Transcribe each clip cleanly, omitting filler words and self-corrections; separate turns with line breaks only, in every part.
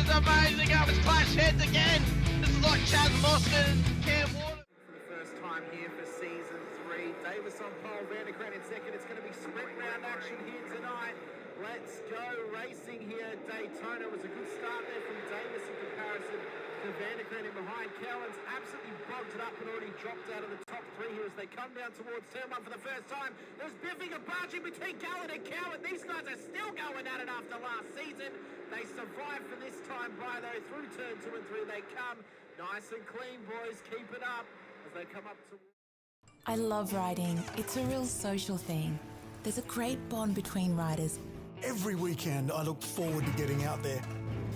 is amazing. Oh, it's clash heads again. This is like Chaz Mostert and Cam Water.
For the first time here for season 3. Davis on pole, Vanderkrant in second. It's going to be sprint round action here tonight. Let's go racing here at Daytona. It was a good start there from Davis in comparison to Vanderkrant in behind. Cowans absolutely bogged it up and already dropped out of the top 3 here as they come down towards turn 1 for the first time. There's biffing and barging between Gallen and Cowan. These guys are still going at it after last season. They survived for this time by though. Through turn 2 and 3 they come. Nice and clean, boys. Keep it up as they come up to...
I love riding. It's a real social thing. There's a great bond between riders.
Every weekend I look forward to getting out there.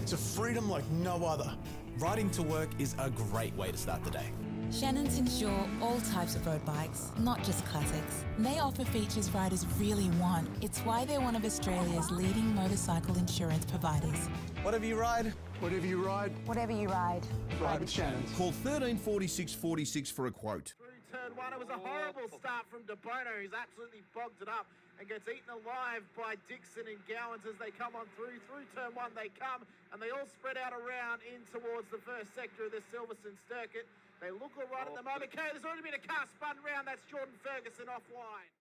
It's a freedom like no other.
Riding to work is a great way to start the day.
Shannons insure all types of road bikes, not just classics. They offer features riders really want. It's why they're one of Australia's leading motorcycle insurance providers.
Whatever you ride,
Whatever you ride,
Whatever you ride,
ride with Shannons.
Call 134646 for a quote.
Through turn 1, it was a horrible start from De Bono, who's absolutely bogged it up and gets eaten alive by Dixon and Gowans as they come on through. Through turn 1 they come, and they all spread out around in towards the first sector of the Silverstone circuit. They look all right at the moment. Okay, there's already been a car spun round. That's Jordan Ferguson off wide.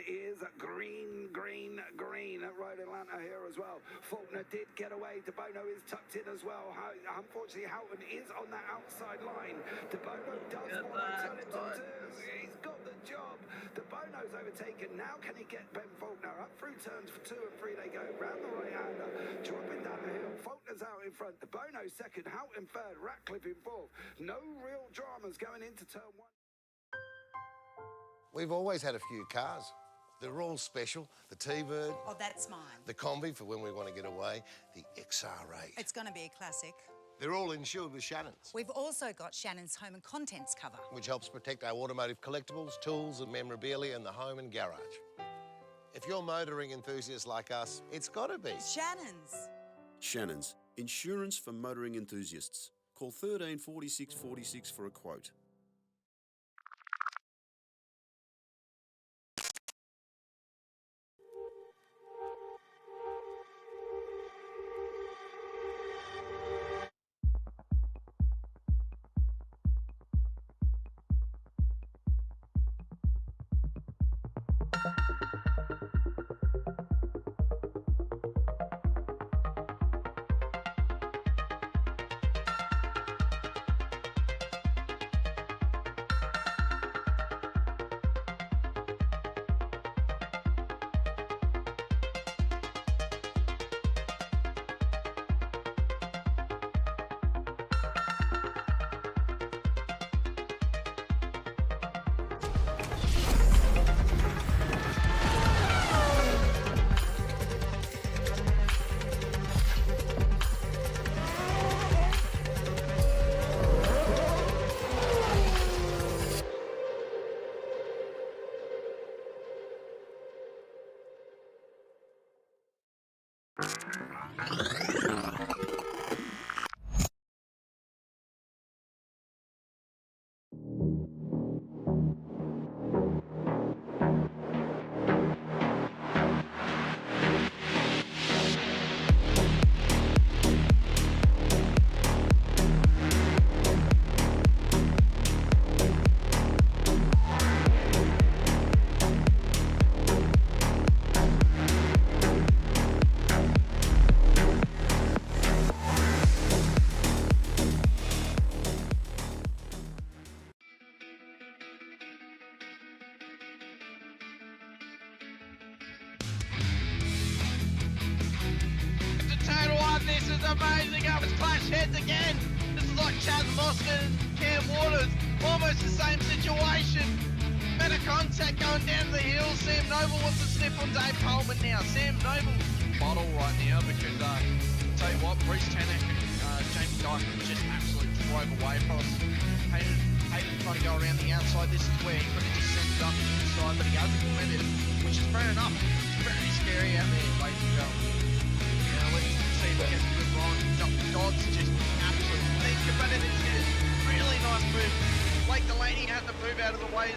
Is green, green, green at Road Atlanta here as well. Faulkner did get away. De Bono is tucked in as well. Unfortunately, Houghton is on that outside line. De Bono does want to turn it to turns. He's got the job. De Bono's overtaken. Now can he get Ben Faulkner up through turns 2 and 3? They go round the right-hander, dropping down the hill. Faulkner's out in front. De Bono second. Houghton third. Ratcliffe in fourth. No real dramas going into turn 1.
We've always had a few cars. They're all special. The T-Bird.
Oh, that's mine.
The Combi for when we want to get away. The XR8.
It's going to be a classic.
They're all insured with Shannons,
We've also got Shannon's home and contents cover.
which helps protect our automotive collectibles, tools and memorabilia in the home and garage. If you're motoring enthusiasts like us, it's got to be.
Shannon's.
Shannons, insurance for motoring enthusiasts. Call 134646 for a quote.
Amazing, oh, it's clash heads again. This is like Chaz Mostert and Cam Waters, almost the same situation. Better contact going down the hill. Sam Noble wants to sniff on Dave Coleman now. Sam Noble bottle right now because tell you what, Bruce Tanek and Jamie Dyke just absolutely drove away from us. Hayden trying to go around the outside. This is where he could have just sent it up the inside, but he hasn't implemented it, which is fair enough. Very scary out there, ladies and gentlemen. Now let's see if we get a good run. Dodds just absolutely think about it. It's a really nice move. Blake Delaney had to move out of the way.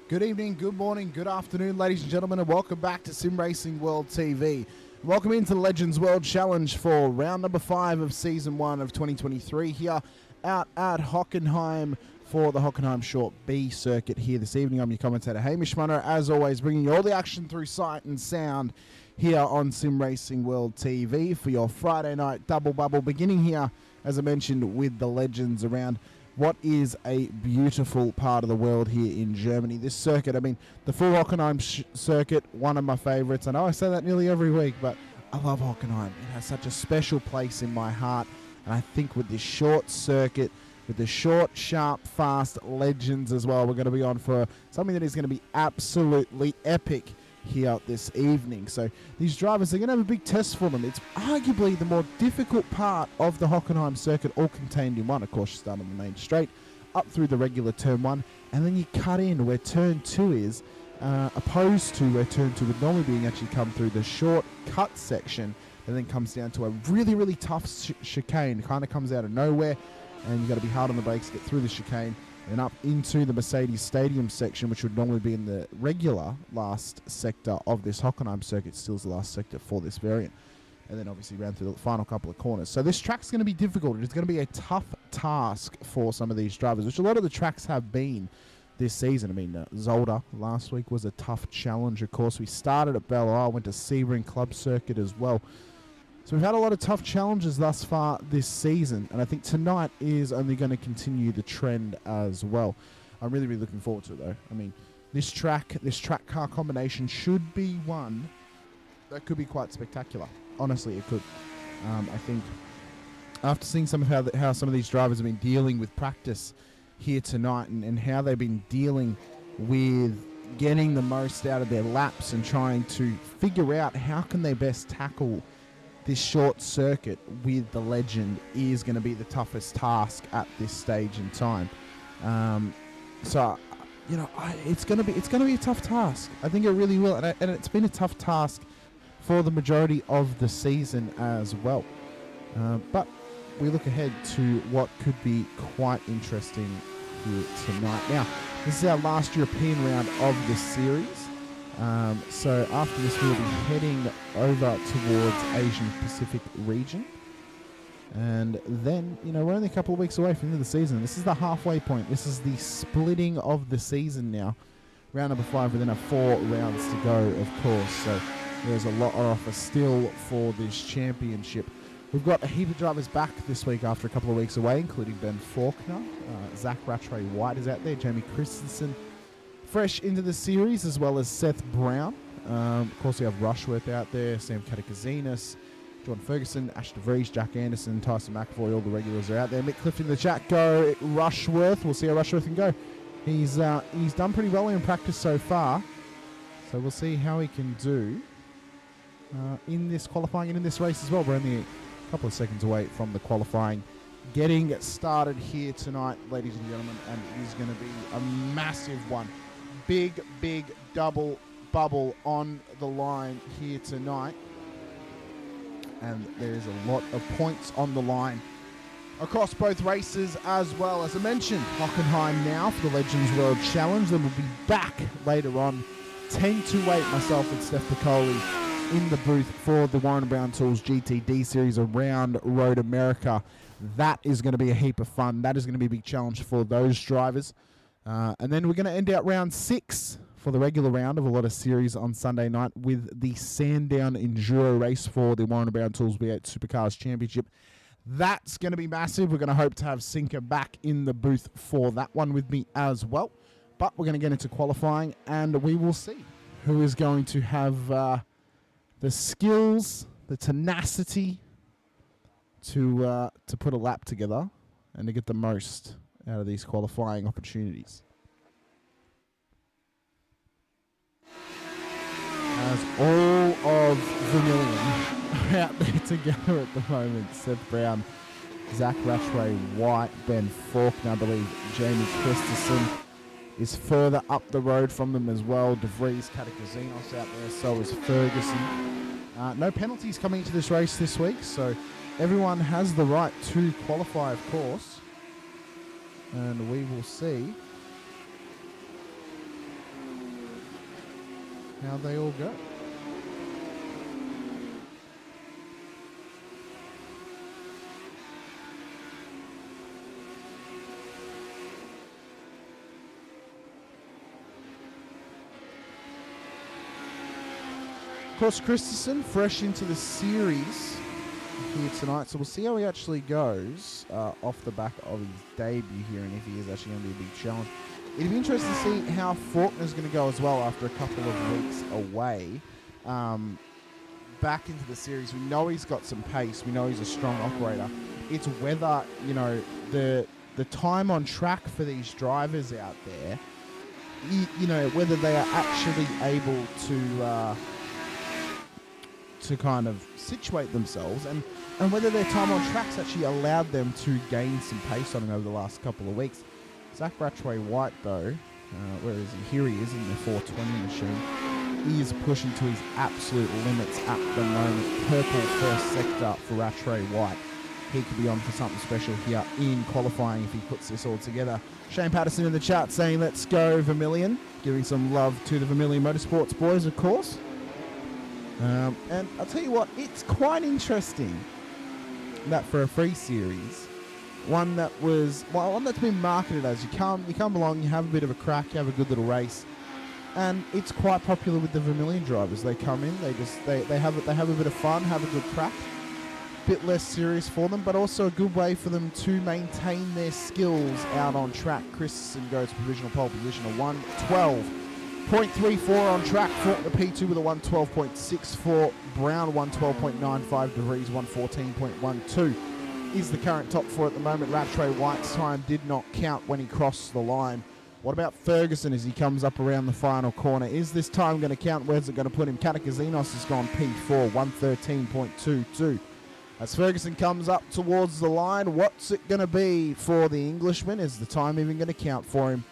Good evening, good morning, good afternoon, ladies and gentlemen, and welcome back to Sim Racing World TV. Welcome into the Legends World Challenge for round number 5 of Season 1 of 2023 here out at Hockenheim for the Hockenheim Short B Circuit here this evening. I'm your commentator, Hamish Munro, as always, bringing you all the action through sight and sound here on Sim Racing World TV for your Friday night double bubble, beginning here, as I mentioned, with the Legends around what is a beautiful part of the world here in Germany. This circuit, I mean, the full Hockenheim circuit, one of my favourites. I know I say that nearly every week, but I love Hockenheim. It has such a special place in my heart. And I think with this short circuit, with the short, sharp, fast Legends as well, we're going to be on for something that is going to be absolutely epic here this evening. So these drivers are going to have a big test for them. It's arguably the more difficult part of the Hockenheim circuit, all contained in one. Of course, you start on the main straight, up through the regular turn 1, and then you cut in where turn 2 is, opposed to where turn 2 would normally be, and actually come through the short cut section, and then comes down to a really, really tough chicane. Kind of comes out of nowhere, and you've got to be hard on the brakes, get through the chicane, and up into the Mercedes Stadium section, which would normally be in the regular last sector of this Hockenheim circuit. Still is the last sector for this variant. And then obviously round through the final couple of corners. So this track's going to be difficult. It's going to be a tough task for some of these drivers, which a lot of the tracks have been this season. I mean, Zolder last week was a tough challenge. Of course, we started at Belle Isle, went to Sebring Club Circuit as well. So we've had a lot of tough challenges thus far this season, and I think tonight is only going to continue the trend as well. I'm really, really looking forward to it, though. I mean, this track car combination should be one that could be quite spectacular. Honestly, it could. I think after seeing some of how some of these drivers have been dealing with practice here tonight, and how they've been dealing with getting the most out of their laps and trying to figure out how can they best tackle this short circuit with the Legend, is going to be the toughest task at this stage in time. So, you know, it's going to be a tough task. I think it really will, and it's been a tough task for the majority of the season as well. But we look ahead to what could be quite interesting here tonight. Now, this is our last European round of this series. So after this, we'll be heading over towards Asian Pacific region. And then, you know, we're only a couple of weeks away from the end of the season. This is the halfway point. This is the splitting of the season now. Round number 5, and then 4 rounds to go, of course. So there's a lot on offer still for this championship. We've got a heap of drivers back this week after a couple of weeks away, including Ben Faulkner. Zach Rattray White is out there. Jamie Christensen fresh into the series, as well as Seth Brown. Of course, we have Rushworth out there, Sam Katakazinas, John Ferguson, Ash DeVries, Jack Anderson, Tyson McAvoy, all the regulars are out there. Mick Clifton in the chat, go Rushworth. We'll see how Rushworth can go. He's done pretty well in practice so far, so we'll see how he can do in this qualifying and in this race as well. We're only a couple of seconds away from the qualifying getting started here tonight, ladies and gentlemen, and it is going to be a massive one. Big double bubble on the line here tonight. And there's a lot of points on the line across both races as well. As I mentioned, Hockenheim now for the Legends World Challenge. Then we'll be back later on, 10 to 8, myself and Steph Piccoli in the booth for the Warren Brown Tools GTD Series around Road America. That is going to be a heap of fun. That is going to be a big challenge for those drivers. And then we're going to end out round 6 for the regular round of a lot of series on Sunday night with the Sandown Enduro race for the Warren Brown Tools V8 Supercars Championship. That's going to be massive. We're going to hope to have Sinker back in the booth for that one with me as well. But we're going to get into qualifying, and we will see who is going to have the skills, the tenacity to put a lap together and to get the most out of these qualifying opportunities. as all of Vermilion are out there together at the moment. Seth Brown, Zach Ratchway, White, Ben Faulkner, I believe Jamie Christensen is further up the road from them as well. De Vries, Katakazinos out there, so is Ferguson. No penalties coming into this race this week, so everyone has the right to qualify, of course. And we will see how they all go. Of course, Christensen fresh into the series here tonight, so we'll see how he actually goes off the back of his debut here, and if he is actually going to be a big challenge. It'd be interesting to see how Faulkner's going to go as well after a couple of weeks away. Back into the series, we know he's got some pace, we know he's a strong operator. It's whether, you know, the time on track for these drivers out there, you know, whether they are actually able to kind of situate themselves, and whether their time on track's actually allowed them to gain some pace on him over the last couple of weeks. Zach Ratchway White, though, where is he? Here he is in the 420 machine. He is pushing to his absolute limits at the moment. Purple first sector for Ratchway White. He could be on for something special here in qualifying if he puts this all together. Shane Patterson in the chat saying, let's go Vermilion. Giving some love to the Vermilion Motorsports boys, of course. And I'll tell you what, it's quite interesting that for a free series, one that's been marketed as you come along, you have a bit of a crack, you have a good little race, and it's quite popular with the Vermilion drivers. They come in, they have a bit of fun, have a good crack, bit less serious for them, but also a good way for them to maintain their skills out on track. Christensen goes to provisional pole position, a 1:12.34 on track. Faulkner P2 with a 1:12.64. Brown 1:12.95. De Vries 1:14.12 is the current top four at the moment. Ratchway White's time did not count when he crossed the line. What about Ferguson as he comes up around the final corner? Is this time going to count? Where's it going to put him? Katakazinos has gone P4, 1:13.22. As Ferguson comes up towards the line, what's it going to be for the Englishman? Is the time even going to count for him?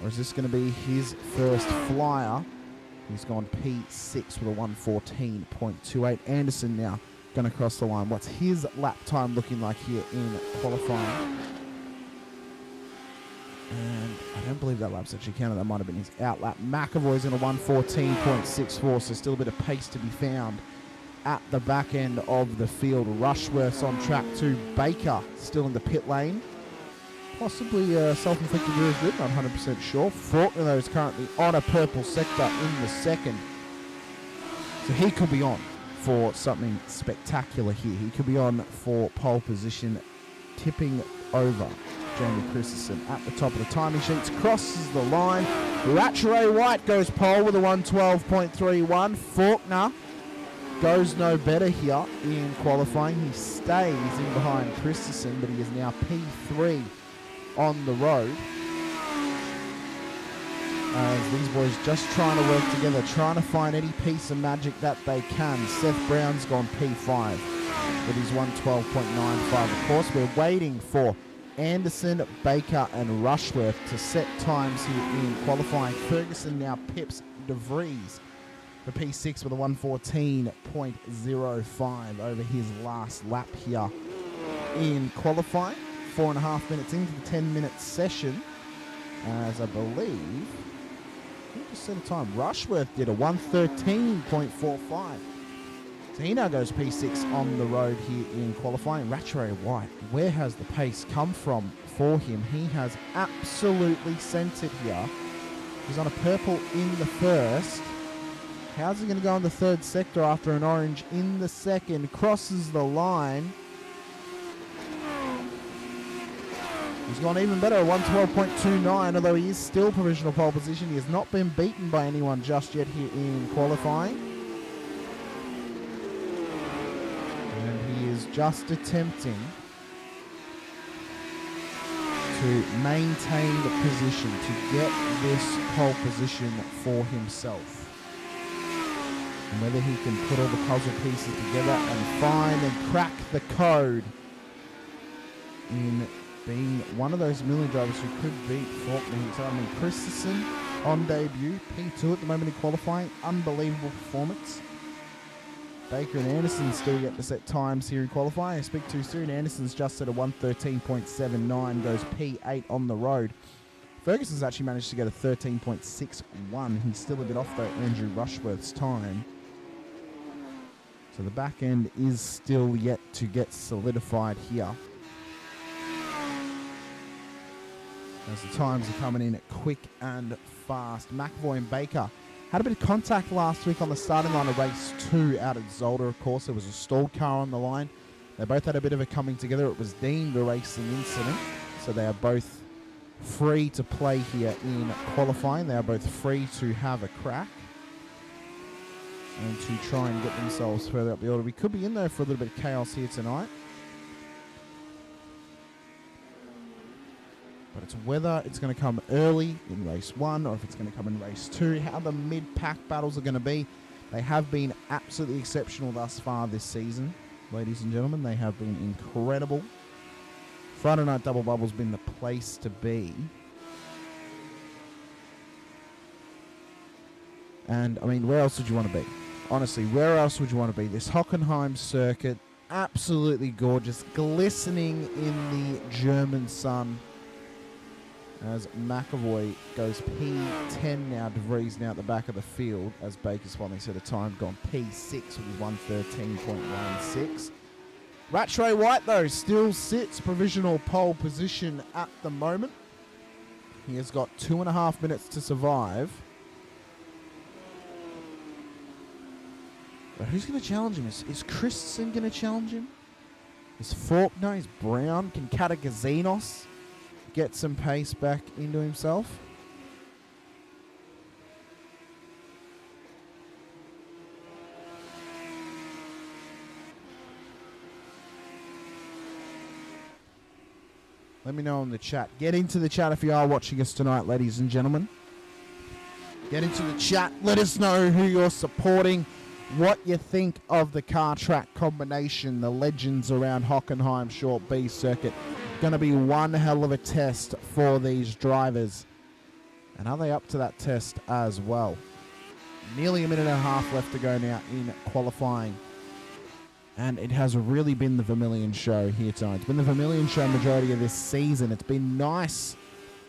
Or is this going to be his first flyer? He's gone P6 with a 1:14.28. Anderson now going to cross the line. What's his lap time looking like here in qualifying? And I don't believe that lap's actually counted. That might have been his out lap. McAvoy's in a 1:14.64, so still a bit of pace to be found at the back end of the field. Rushworth's on track too. Baker still in the pit lane. Possibly self-inflicted rear good, not 100% sure. Faulkner, though, is currently on a purple sector in the second. So he could be on for something spectacular here. He could be on for pole position, tipping over Jamie Christensen at the top of the timing sheets. Crosses the line. Ratchway White goes pole with a 1:12.31. Faulkner goes no better here in qualifying. He stays in behind Christensen, but he is now P3 on the road. As these boys just trying to work together, trying to find any piece of magic that they can. Seth Brown's gone P5 with his 1:12.95. Of course, we're waiting for Anderson, Baker and Rushworth to set times here in qualifying. Ferguson now pips De Vries for P6 with a 1:14.05 over his last lap here in qualifying. 4.5 minutes into the 10-minute session, as I believe, who just set a time? Rushworth did a 1:13.45. So he now goes P6 on the road here in qualifying. Ratchway White, where has the pace come from for him? He has absolutely sent it here. He's on a purple in the first. How's he going to go in the third sector after an orange in the second? Crosses the line. He's gone even better, 1:12.29, although he is still provisional pole position. He has not been beaten by anyone just yet here in qualifying. And he is just attempting to maintain the position, to get this pole position for himself. and whether he can put all the puzzle pieces together and find and crack the code in being one of those million drivers who could beat Faulkner. I mean, Christensen on debut, P2 at the moment in qualifying, unbelievable performance. Baker and Anderson still get to set times here in qualifying. I speak too soon. Anderson's just at a 1:13.79, goes P8 on the road. Ferguson's actually managed to get a 13.61. He's still a bit off though, Andrew Rushworth's time. So the back end is still yet to get solidified here. As the times are coming in quick and fast. McAvoy and Baker had a bit of contact last week on the starting line of race 2 out at Zolder, of course. There was a stalled car on the line. They both had a bit of a coming together. It was deemed a racing incident. So they are both free to play here in qualifying. They are both free to have a crack and to try and get themselves further up the order. We could be in there for a little bit of chaos here tonight. But it's whether it's going to come early in race 1 or if it's going to come in race 2, how the mid-pack battles are going to be. They have been absolutely exceptional thus far this season, ladies and gentlemen. They have been incredible. Friday Night Double Bubble's been the place to be. And, I mean, where else would you want to be? Honestly, where else would you want to be? This Hockenheim Circuit, absolutely gorgeous, glistening in the German sun. As McAvoy goes P10 now, DeVries now at the back of the field, as Baker's finally set a time, gone P6 with 1:13.16. Rattray White, though, still sits provisional pole position at the moment. He has got 2.5 minutes to survive. But who's going to challenge him? Is Christensen going to challenge him? Is Faulkner? Is Brown? Can Katagazinos get some pace back into himself? Let me know in the chat. Get into the chat if you are watching us tonight, ladies and gentlemen. Get into the chat. Let us know who you're supporting, what you think of the car track combination, the legends around Hockenheim Short B Circuit. Going to be one hell of a test for these drivers. And are they up to that test as well? Nearly a minute and a half left to go now in qualifying. And it has really been the Vermilion show here tonight. It's been the Vermilion show majority of this season. It's been nice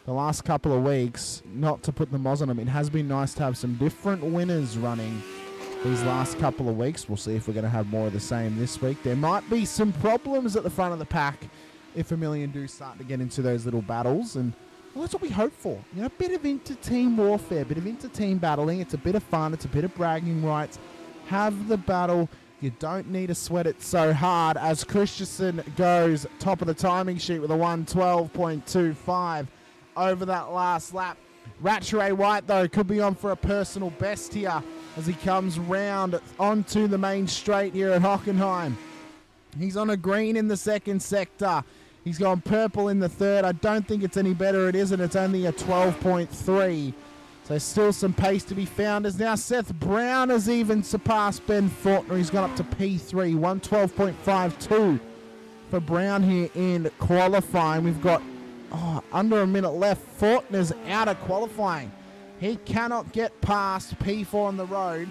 the last couple of weeks, not to put the moz on them. It has been nice to have some different winners running these last couple of weeks. We'll see if we're going to have more of the same this week. There might be some problems at the front of the pack if Vermilion do start to get into those little battles. And well, that's what we hope for. You know, a bit of inter-team warfare, a bit of inter-team battling. It's a bit of fun. It's a bit of bragging rights. Have the battle. You don't need to sweat it so hard as Christensen goes top of the timing sheet with a 1:12.25 over that last lap. Rattray White, though, could be on for a personal best here as he comes round onto the main straight here at Hockenheim. He's on a green in the second sector. He's gone purple in the third. I don't think it's any better. It isn't. It's only a 12.3. So still some pace to be found as now Seth Brown has even surpassed Ben Faulkner. He's gone up to P3, 1:12.52 for Brown here in qualifying. We've got under a minute left. Faulkner's out of qualifying. He cannot get past P4 on the road.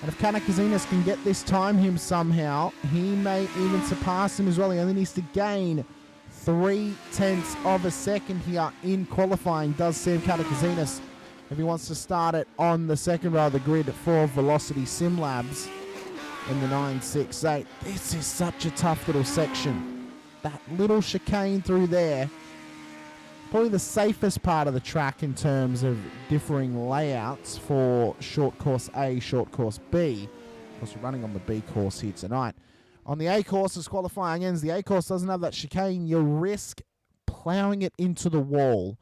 And if Kanakazinas can get this time him somehow, he may even surpass him as well. He only needs to gain 0.3 of a second here in qualifying, does Sam Kanakazinas, if he wants to start it on the second row of the grid for Velocity Sim Labs in the 968. This is such a tough little section. That little chicane through there, probably the safest part of the track in terms of differing layouts for short course A, short course B. Of course, we're running on the B course here tonight. On the A course, as qualifying ends, the A course doesn't have that chicane. You'll risk ploughing it into the wall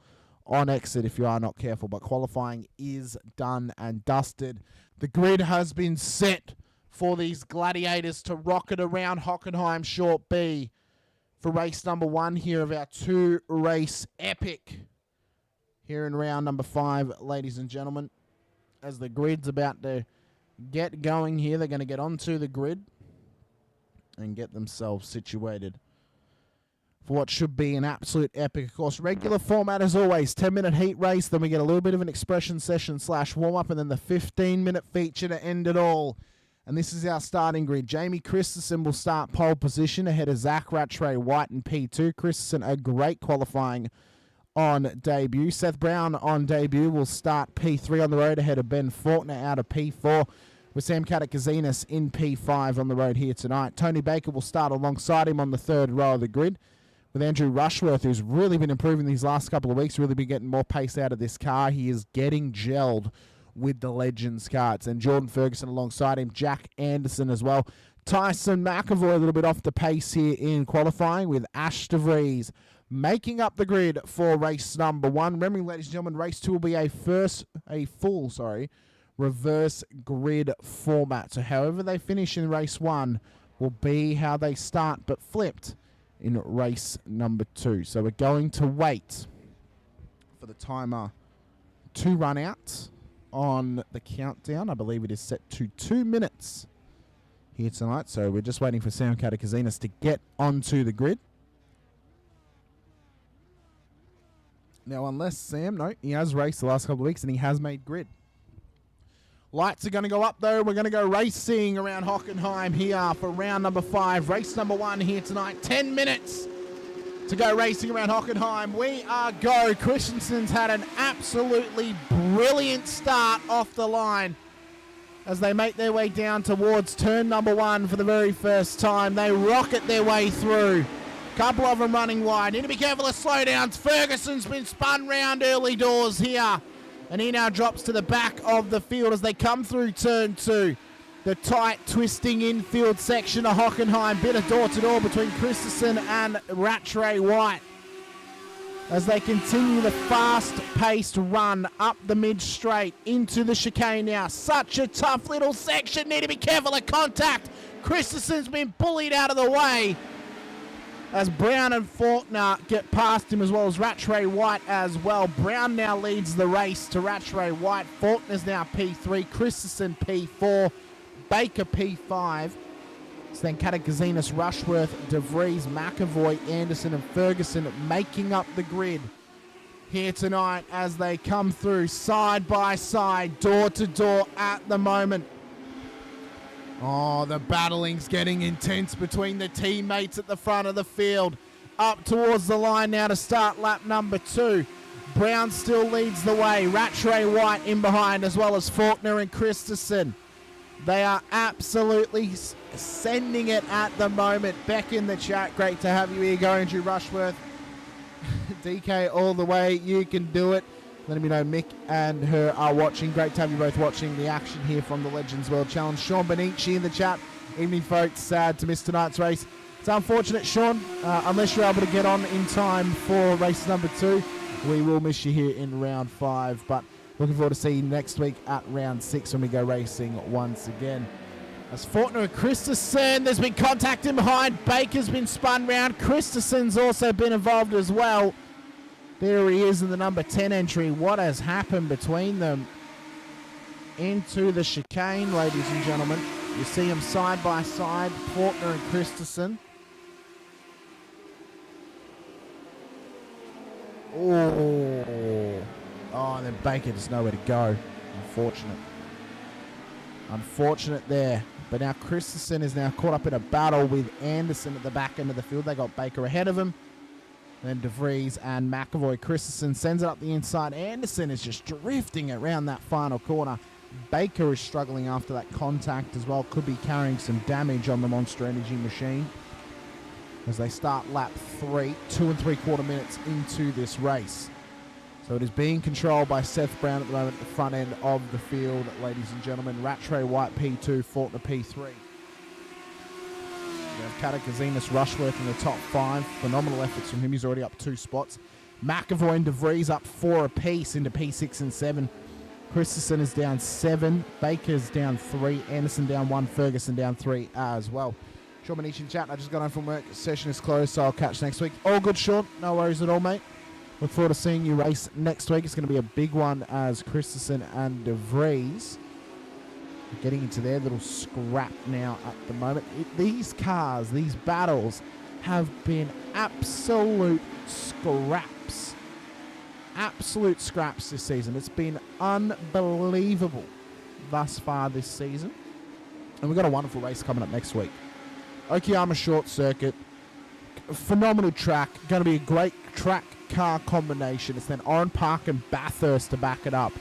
on exit if you are not careful, but qualifying is done and dusted. The grid has been set for these gladiators to rocket around Hockenheim Short B for race number 1 here of our 2-race epic here in round number 5, ladies and gentlemen, as the grid's about to get going here. They're going to get onto the grid and get themselves situated for what should be an absolute epic. Of course, regular format as always, 10-minute heat race, then we get a little bit of an expression session / warm-up, and then the 15-minute feature to end it all. And this is our starting grid. Jamie Christensen will start pole position ahead of Zach Rattray White in P2. Christensen, a great qualifying on debut. Seth Brown on debut will start P3 on the road ahead of Ben Faulkner out of P4, with Sam Katakazinas in P5 on the road here tonight. Tony Baker will start alongside him on the third row of the grid, with Andrew Rushworth, who's really been improving these last couple of weeks, really been getting more pace out of this car. He is getting gelled with the Legends cards. And Jordan Ferguson alongside him, Jack Anderson as well. Tyson McAvoy a little bit off the pace here in qualifying, with Ash DeVries making up the grid for race number 1. Remembering, ladies and gentlemen, race 2 will be a full reverse grid format. So however they finish in race 1 will be how they start, but flipped in race number 2. So we're going to wait for the timer to run out on the countdown. I believe it is set to 2 minutes here tonight. So we're just waiting for Sam Katakazinas to get onto the grid. Now, unless Sam, no, he has raced the last couple of weeks and he has made grid. Lights are going to go up, though. We're going to go racing around Hockenheim here for round number 5. Race number 1 here tonight. 10 minutes to go racing around Hockenheim. We are go. Christensen's had an absolutely brilliant start off the line as they make their way down towards turn number 1 for the very first time. They rocket their way through. Couple of them running wide. Need to be careful of slowdowns. Ferguson's been spun round early doors here, and he now drops to the back of the field as they come through turn 2. The tight, twisting infield section of Hockenheim. Bit of door-to-door between Christensen and Rattray White as they continue the fast-paced run up the mid-straight into the chicane now. Such a tough little section. Need to be careful of contact. Christensen's been bullied out of the way as Brown and Faulkner get past him, as well as Rattray White as well. Brown now leads the race to Rattray White. Faulkner's now P3, Christensen P4, Baker P5. So then Katakazinas, Rushworth, DeVries, McAvoy, Anderson and Ferguson making up the grid here tonight as they come through side by side, door to door at the moment. Oh, the battling's getting intense between the teammates at the front of the field. Up towards the line now to start lap number 2. Brown still leads the way. Rattray White in behind, as well as Faulkner and Christensen. They are absolutely sending it at the moment. Beck in the chat. Great to have you here. Go, Andrew Rushworth. DK all the way. You can do it. Let me know Mick and her are watching. Great to have you both watching the action here from the Legends World Challenge. Sean Benici in the chat. Evening, folks. Sad to miss tonight's race. It's unfortunate, Sean. Unless you're able to get on in time for race number 2, we will miss you here in round 5. But looking forward to seeing you next week at round 6 when we go racing once again. As Faulkner and Christensen, there's been contact in behind. Baker's been spun round. Christensen's also been involved as well. There he is in the number 10 entry. What has happened between them? Into the chicane, ladies and gentlemen. You see them side by side, Faulkner and Christensen. Oh, and then Baker just nowhere to go. Unfortunate there. But now Christensen is now caught up in a battle with Anderson at the back end of the field. They got Baker ahead of him. Then DeVries and McAvoy. Christensen sends it up the inside. Anderson is just drifting around that final corner. Baker is struggling after that contact as well. Could be carrying some damage on the Monster Energy machine as they start lap 3, 2 3/4 minutes into this race. So it is being controlled by Seth Brown at the moment at the front end of the field, ladies and gentlemen. Rattray White P2, Faulkner P3. We have Katakazinas, Rushworth in the top 5. Phenomenal efforts from him. He's already up 2 spots. McAvoy and DeVries up 4 apiece into P6 and 7. Christensen is down 7. Baker's down 3. Anderson down 1. Ferguson down 3 as well. Sean Manish in chat. I just got home from work. Session is closed, so I'll catch next week. All good, Sean. No worries at all, mate. Look forward to seeing you race next week. It's going to be a big one as Christensen and DeVries getting into their little scrap now at the moment. These cars, these battles, have been absolute scraps. Absolute scraps this season. It's been unbelievable thus far this season. And we've got a wonderful race coming up next week. Hockenheim Short Circuit. Phenomenal track. Going to be a great track car combination. It's then Oran Park and Bathurst to back it up.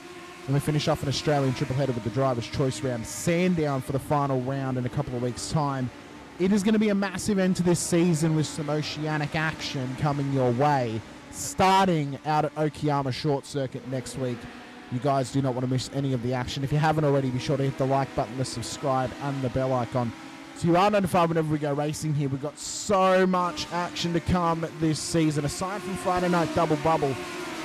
And we finish off an Australian triple header with the Driver's Choice round. Sandown for the final round in a couple of weeks' time. It is going to be a massive end to this season with some oceanic action coming your way. Starting out at Hockenheim Short Circuit next week. You guys do not want to miss any of the action. If you haven't already, be sure to hit the like button, the subscribe, and the bell icon, so you are notified whenever we go racing here. We've got so much action to come this season. Aside from Friday night double bubble,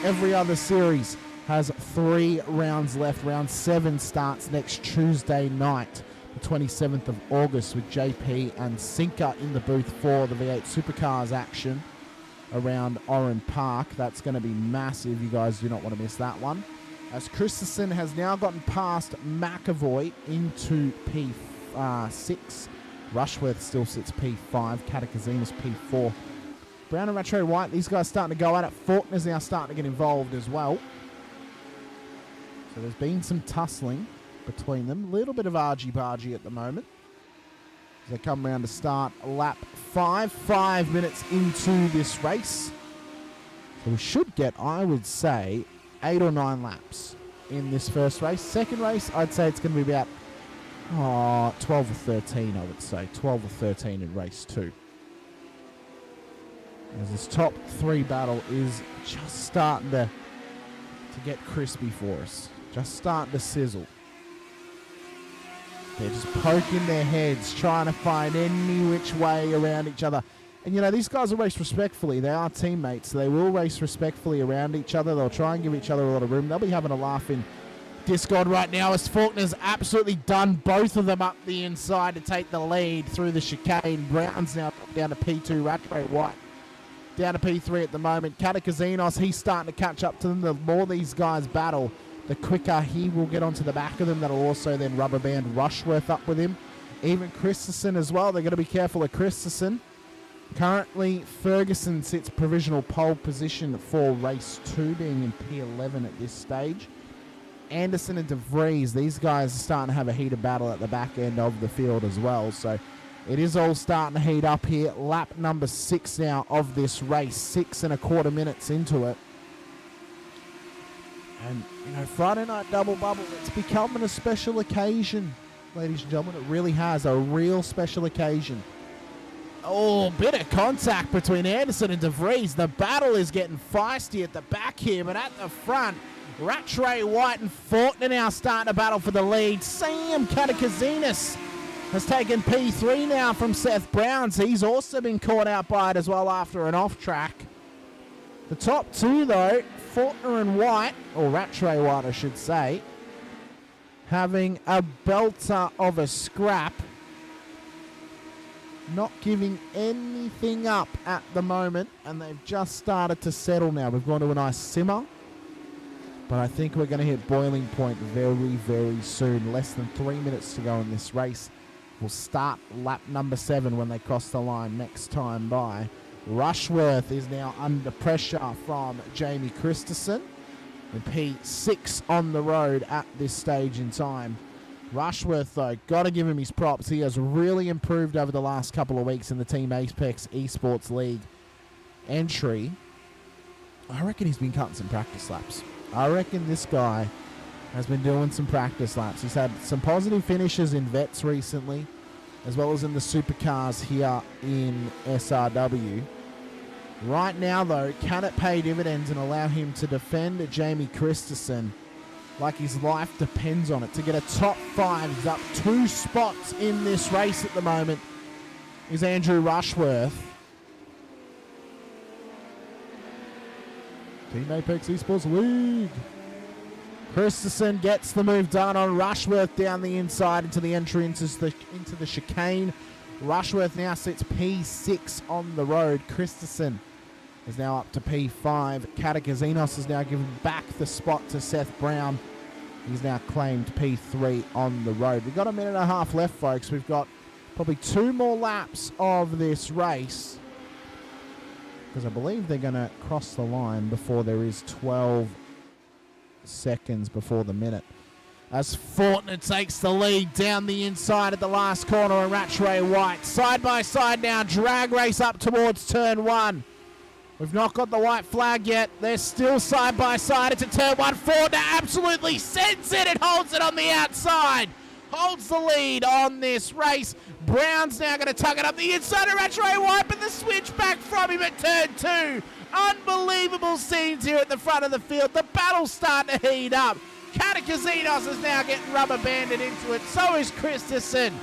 every other series has 3 rounds left. Round 7 starts next Tuesday night, the 27th of August, with JP and Sinker in the booth for the V8 Supercars action around Oran Park. That's going to be massive. You guys do not want to miss that one. As Christensen has now gotten past McAvoy into P6. Rushworth still sits P5. Catakazinas P4. Brown and Rattray White, these guys starting to go at it. Faulkner's now starting to get involved as well. So there's been some tussling between them. A little bit of argy-bargy at the moment. As they come around to start lap 5. 5 minutes into this race. So we should get, I would say, 8 or 9 laps in this first race. Second race, I'd say it's going to be about 12 or 13, I would say. 12 or 13 in race 2. As this top 3 battle is just starting to get crispy for us. Just starting to sizzle. They're just poking their heads, trying to find any which way around each other. And, you know, these guys will race respectfully. They are teammates. So they will race respectfully around each other. They'll try and give each other a lot of room. They'll be having a laugh in Discord right now as Faulkner's absolutely done both of them up the inside to take the lead through the chicane. Brown's now down to P2. Rattray White down to P3 at the moment. Catakazinos, he's starting to catch up to them. The more these guys battle, the quicker he will get onto the back of them. That'll also then rubber band Rushworth up with him. Even Christensen as well. They're going to be careful of Christensen. Currently, Ferguson sits provisional pole position for race 2, being in P11 at this stage. Anderson and De Vries, these guys are starting to have a heated battle at the back end of the field as well. So it is all starting to heat up here. Lap number 6 now of this race, 6 1/4 minutes into it. And, you know, Friday night double bubble, it's becoming a special occasion, ladies and gentlemen. It really has, a real special occasion. Oh, bit of contact between Anderson and De Vries. The battle is getting feisty at the back here, but at the front, Rattray White and Faulkner now starting to battle for the lead. Sam Catakazinas has taken P3 now from Seth Browns. He's also been caught out by it as well after an off-track. The top 2, though, Faulkner and White, or Rattray White, I should say, having a belter of a scrap. Not giving anything up at the moment, and they've just started to settle now. We've gone to a nice simmer, but I think we're going to hit boiling point very, very soon. Less than 3 minutes to go in this race. We'll start lap number 7 when they cross the line next time by. Rushworth is now under pressure from Jamie Christensen. And P6 on the road at this stage in time. Rushworth, though, got to give him his props. He has really improved over the last couple of weeks in the Team Apex Esports League entry. I reckon he's been cutting some practice laps. I reckon this guy has been doing some practice laps. He's had some positive finishes in Vets recently, as well as in the supercars here in SRW. Right now, though, can it pay dividends and allow him to defend Jamie Christensen like his life depends on it? To get a top 5, he's up 2 spots in this race at the moment, is Andrew Rushworth. Team Apex Esports League. Christensen gets the move done on Rushworth down the inside into the entry into the chicane. Rushworth now sits P6 on the road. Christensen is now up to P5. Catakazinos has now given back the spot to Seth Brown. He's now claimed P3 on the road. We've got a minute and a half left, folks. We've got probably 2 more laps of this race, because I believe they're going to cross the line before there is 12 seconds before the minute. As Fortner takes the lead down the inside at the last corner, and Rattray White side by side now, drag race up towards turn 1. We've not got the white flag yet. They're still side by side. It's a turn 1. Fortner absolutely sends it and holds it on the outside. Holds the lead on this race. Brown's now going to tug it up the inside of Rattray White, but the switch back from him at turn 2. Unbelievable scenes here at the front of the field. The battle's starting to heat up. Katakazinos is now getting rubber banded into it. So is Christensen.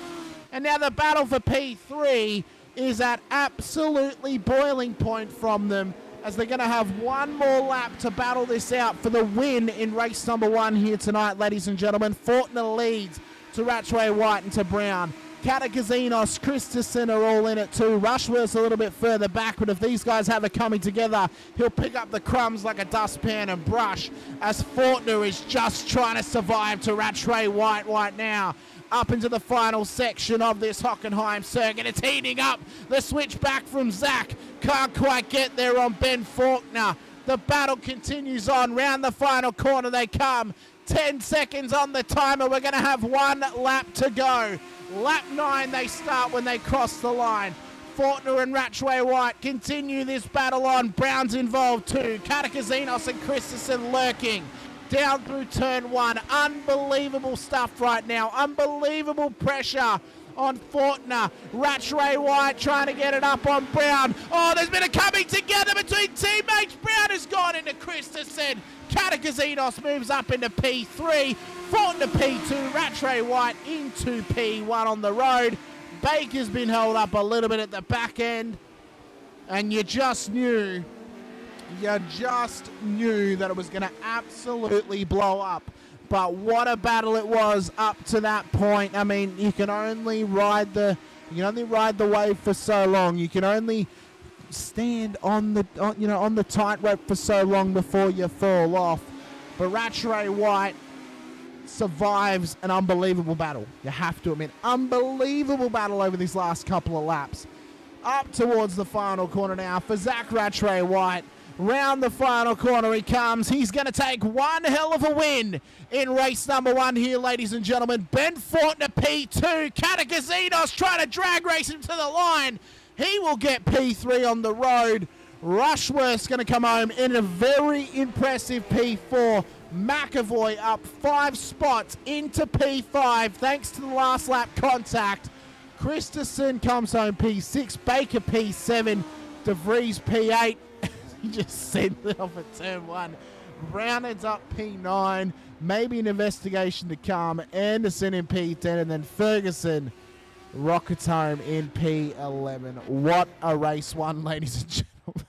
And now the battle for P3 is at absolutely boiling point from them, as they're going to have one more lap to battle this out for the win in race number 1 here tonight, ladies and gentlemen. Fortner leads to Rattray White and to Brown. Katakazinos, Christensen are all in it too. Rushworth's a little bit further back, but if these guys have it coming together, he'll pick up the crumbs like a dustpan and brush, as Fortner is just trying to survive to Rattray White right now. Up into the final section of this Hockenheim circuit. It's heating up. The switch back from Zach. Can't quite get there on Ben Faulkner. The battle continues on. Round the final corner they come. 10 seconds on the timer. We're going to have 1 lap to go. Lap 9 they start when they cross the line. Fortner and Rattray White continue this battle on. Brown's involved too. Katakazinos and Christensen lurking down through turn 1. Unbelievable stuff right now. Unbelievable pressure on Fortner. Rattray White trying to get it up on Brown. Oh, there's been a coming together between teammates. Brown has gone into Christensen. Katakazinos moves up into P3. Fortner P2. Rattray White into P1 on the road. Baker's been held up a little bit at the back end. And you just knew that it was going to absolutely blow up. But what a battle it was up to that point. I mean, you can only ride the wave for so long. You can only stand on the tightrope for so long before you fall off. But Rattray White survives an unbelievable battle. You have to admit, unbelievable battle over these last couple of laps. Up towards the final corner now for Zach Rattray White. Round the final corner he comes. He's going to take one hell of a win in race number 1 here, ladies and gentlemen. Ben Fortner P2. Katakazinos trying to drag race him to the line. He will get P3 on the road. Rushworth's going to come home in a very impressive P4. McAvoy up 5 spots into P5 thanks to the last lap contact. Christensen comes home P6. Baker P7. De Vries P8. He just sent it off at turn 1. Brown ends up P9. Maybe an investigation to come. Anderson in P10. And then Ferguson rockets home in P11. What a race 1, ladies and gentlemen.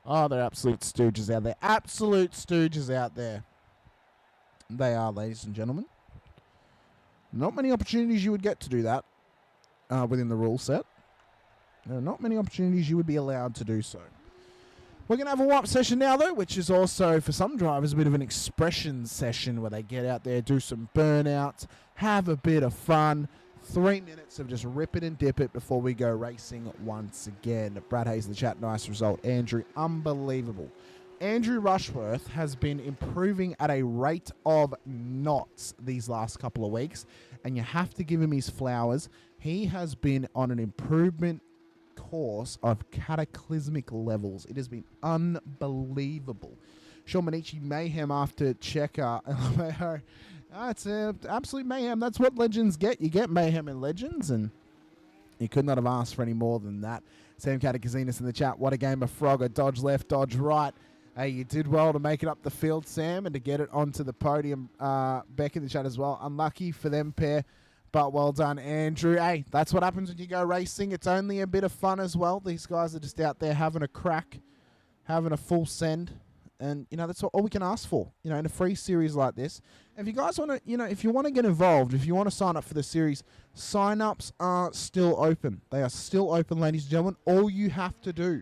Oh, they're absolute stooges out there. Absolute stooges out there. They are, ladies and gentlemen. Not many opportunities you would get to do that within the rule set. There are not many opportunities you would be allowed to do so. We're going to have a warm-up session now, though, which is also, for some drivers, a bit of an expression session where they get out there, do some burnouts, have a bit of fun. 3 minutes of just rip it and dip it before we go racing once again. Brad Hayes in the chat, nice result. Andrew, unbelievable. Andrew Rushworth has been improving at a rate of knots these last couple of weeks, and you have to give him his flowers. He has been on an improvement course of cataclysmic levels. It has been unbelievable. Sean Manichi mayhem after checker. It's absolute mayhem. That's what legends get. You get mayhem in legends, and you could not have asked for any more than that. Sam Katakazinos in the chat. What a game of Frogger. Dodge left, dodge right. Hey, you did well to make it up the field, Sam, and to get it onto the podium. Beck in the chat as well. Unlucky for them pair. But well done, Andrew. Hey, that's what happens when you go racing. It's only a bit of fun as well. These guys are just out there having a crack, having a full send. And, that's all we can ask for, in a free series like this. If you guys want to, if you want to get involved, if you want to sign up for the series, sign-ups are still open. They are still open, ladies and gentlemen. All you have to do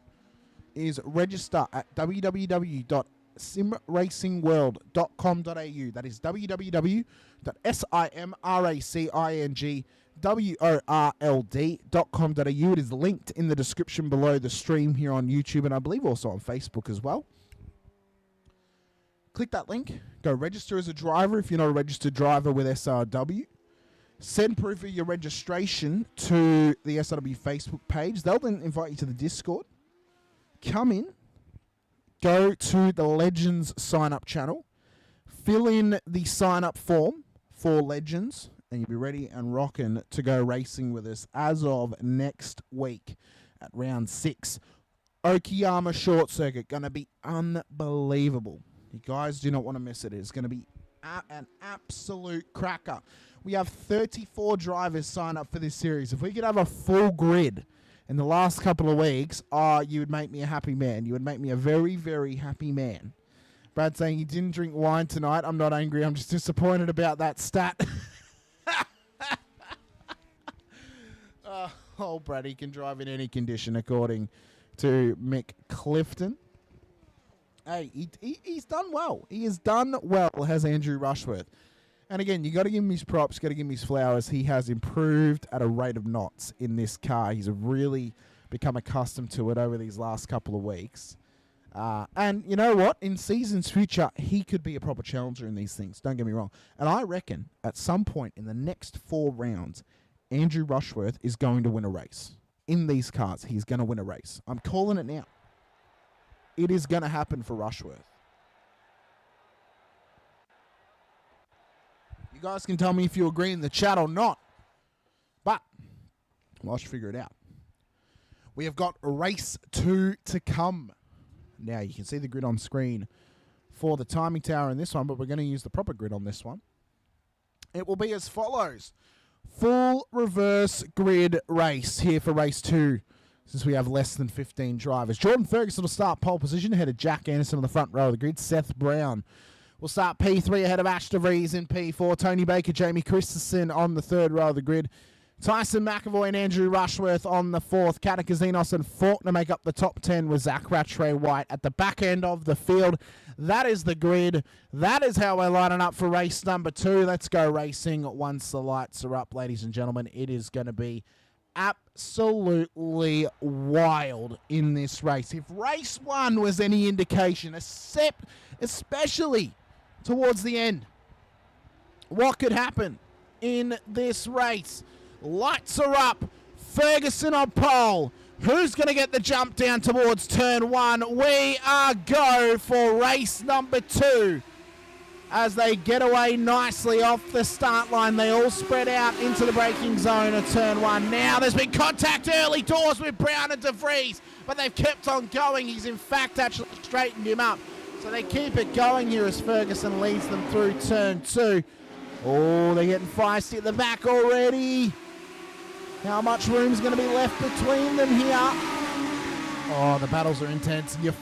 is register at www.chracing.com. www.simracingworld.com.au. That is www.simracingworld.com.au. It is linked in the description below the stream here on YouTube, and I believe also on Facebook as well. Click that link. Go register as a driver if you're not a registered driver with SRW. Send proof of your registration to the SRW Facebook page. They'll then invite you to the Discord. Come in. Go to the Legends sign-up channel. Fill in the sign-up form for Legends, and you'll be ready and rocking to go racing with us as of next week at round 6. Hockenheim Short Circuit. Going to be unbelievable. You guys do not want to miss it. It's going to be an absolute cracker. We have 34 drivers sign up for this series. If we could have a full grid in the last couple of weeks, you would make me a happy man. You would make me a very, very happy man. Brad saying he didn't drink wine tonight. I'm not angry. I'm just disappointed about that stat. Brad, he can drive in any condition, according to Mick Clifton. Hey, he's done well. He has done well, has Andrew Rushworth. And again, you got to give him his props, got to give him his flowers. He has improved at a rate of knots in this car. He's really become accustomed to it over these last couple of weeks. And you know what? In seasons future, he could be a proper challenger in these things. Don't get me wrong. And I reckon at some point in the next 4 rounds, Andrew Rushworth is going to win a race. In these cars, he's going to win a race. I'm calling it now. It is going to happen for Rushworth. You guys can tell me if you agree in the chat or not. But I should figure it out. We have got race 2 to come. Now you can see the grid on screen for the timing tower in this one, but we're going to use the proper grid on this one. It will be as follows. Full reverse grid race here for race 2. Since we have less than 15 drivers. Jordan Ferguson will start pole position ahead of Jack Anderson on the front row of the grid. Seth Brown will start P3 ahead of Ash DeVries in P4. Tony Baker, Jamie Christensen on the third row of the grid. Tyson McAvoy and Andrew Rushworth on the fourth. Katakazinos and Faulkner make up the top 10 with Zach Rattray White at the back end of the field. That is the grid. That is how we're lining up for race number 2. Let's go racing once the lights are up, ladies and gentlemen. It is going to be absolutely wild in this race. If race 1 was any indication, especially towards the end, what could happen in this race? Lights are up. Ferguson on pole. Who's going to get the jump down towards turn 1? We are go for race number 2. As they get away nicely off the start line, they all spread out into the braking zone of turn 1. Now there's been contact early doors with Brown and DeVries, but they've kept on going. He's in fact actually straightened him up. So they keep it going here as Ferguson leads them through turn 2. Oh, they're getting feisty at the back already. How much room's going to be left between them here? Oh, the battles are intense. You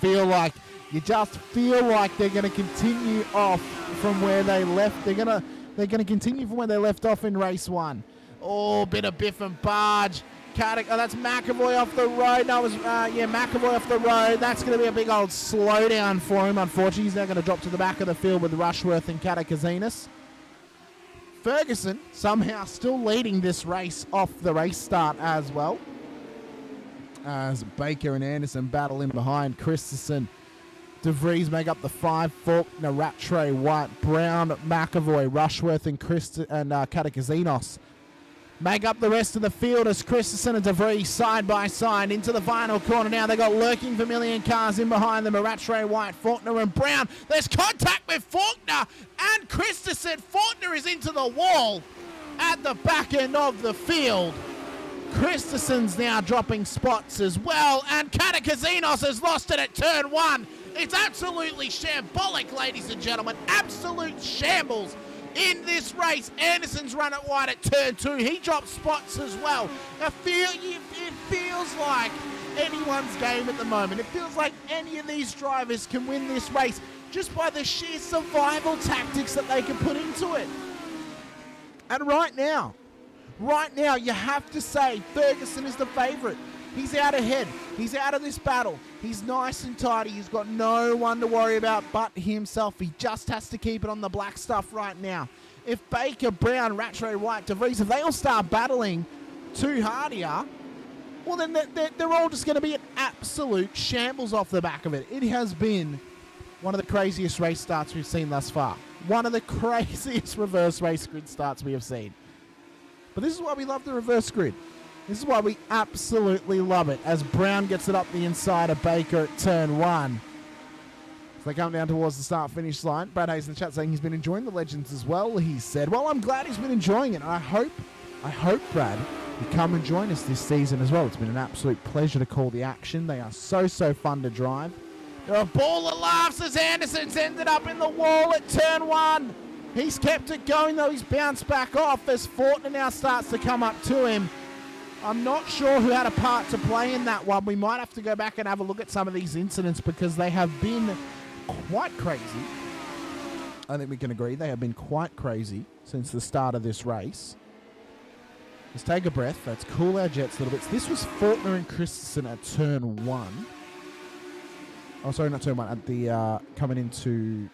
just feel like they're going to continue off from where they left. They're going to continue from where they left off in race 1. Oh, bit of biff and barge. That's McAvoy off the road. No, it was McAvoy off the road. That's going to be a big old slowdown for him. Unfortunately, he's now going to drop to the back of the field with Rushworth and Katakazinos. Ferguson somehow still leading this race off the race start as well. As Baker and Anderson battle in behind. Christensen, DeVries make up the 5. Faulkner, Rattray, White, Brown, McAvoy, Rushworth and Katakazinos make up the rest of the field as Christensen and DeVries side by side into the final corner. Now they got lurking Vermilion cars in behind them. Rattray, White, Faulkner and Brown. There's contact with Faulkner and Christensen. Faulkner is into the wall at the back end of the field. Christensen's now dropping spots as well, and Katakazinos has lost it at turn 1. It's absolutely shambolic, ladies and gentlemen. Absolute shambles in this race. Anderson's run it wide at turn 2. He dropped spots as well. It feels like anyone's game at the moment. It feels like any of these drivers can win this race just by the sheer survival tactics that they can put into it. And right now, you have to say Ferguson is the favourite. He's out ahead. He's out of this battle. He's nice and tidy. He's got no one to worry about but himself. He just has to keep it on the black stuff right now. If Baker, Brown, Rattray, White, DeVries, if they all start battling too hard here, well, then they're all just going to be an absolute shambles off the back of it. It has been one of the craziest race starts we've seen thus far. One of the craziest reverse race grid starts we have seen. But this is why we love the reverse grid. This is why we absolutely love it. As Brown gets it up the inside of Baker at turn 1. As they come down towards the start-finish line. Brad Hayes in the chat saying he's been enjoying the Legends as well. He said, well, I'm glad he's been enjoying it. I hope, Brad, you come and join us this season as well. It's been an absolute pleasure to call the action. They are so fun to drive. They're a ball of laughs as Anderson's ended up in the wall at turn 1. He's kept it going, though. He's bounced back off as Fortner now starts to come up to him. I'm not sure who had a part to play in that one. We might have to go back and have a look at some of these incidents because they have been quite crazy. I think we can agree they have been quite crazy since the start of this race. Let's take a breath. Let's cool our jets a little bit. This was Fortner and Christensen at turn 1. Oh, sorry, not turn 1. At the coming into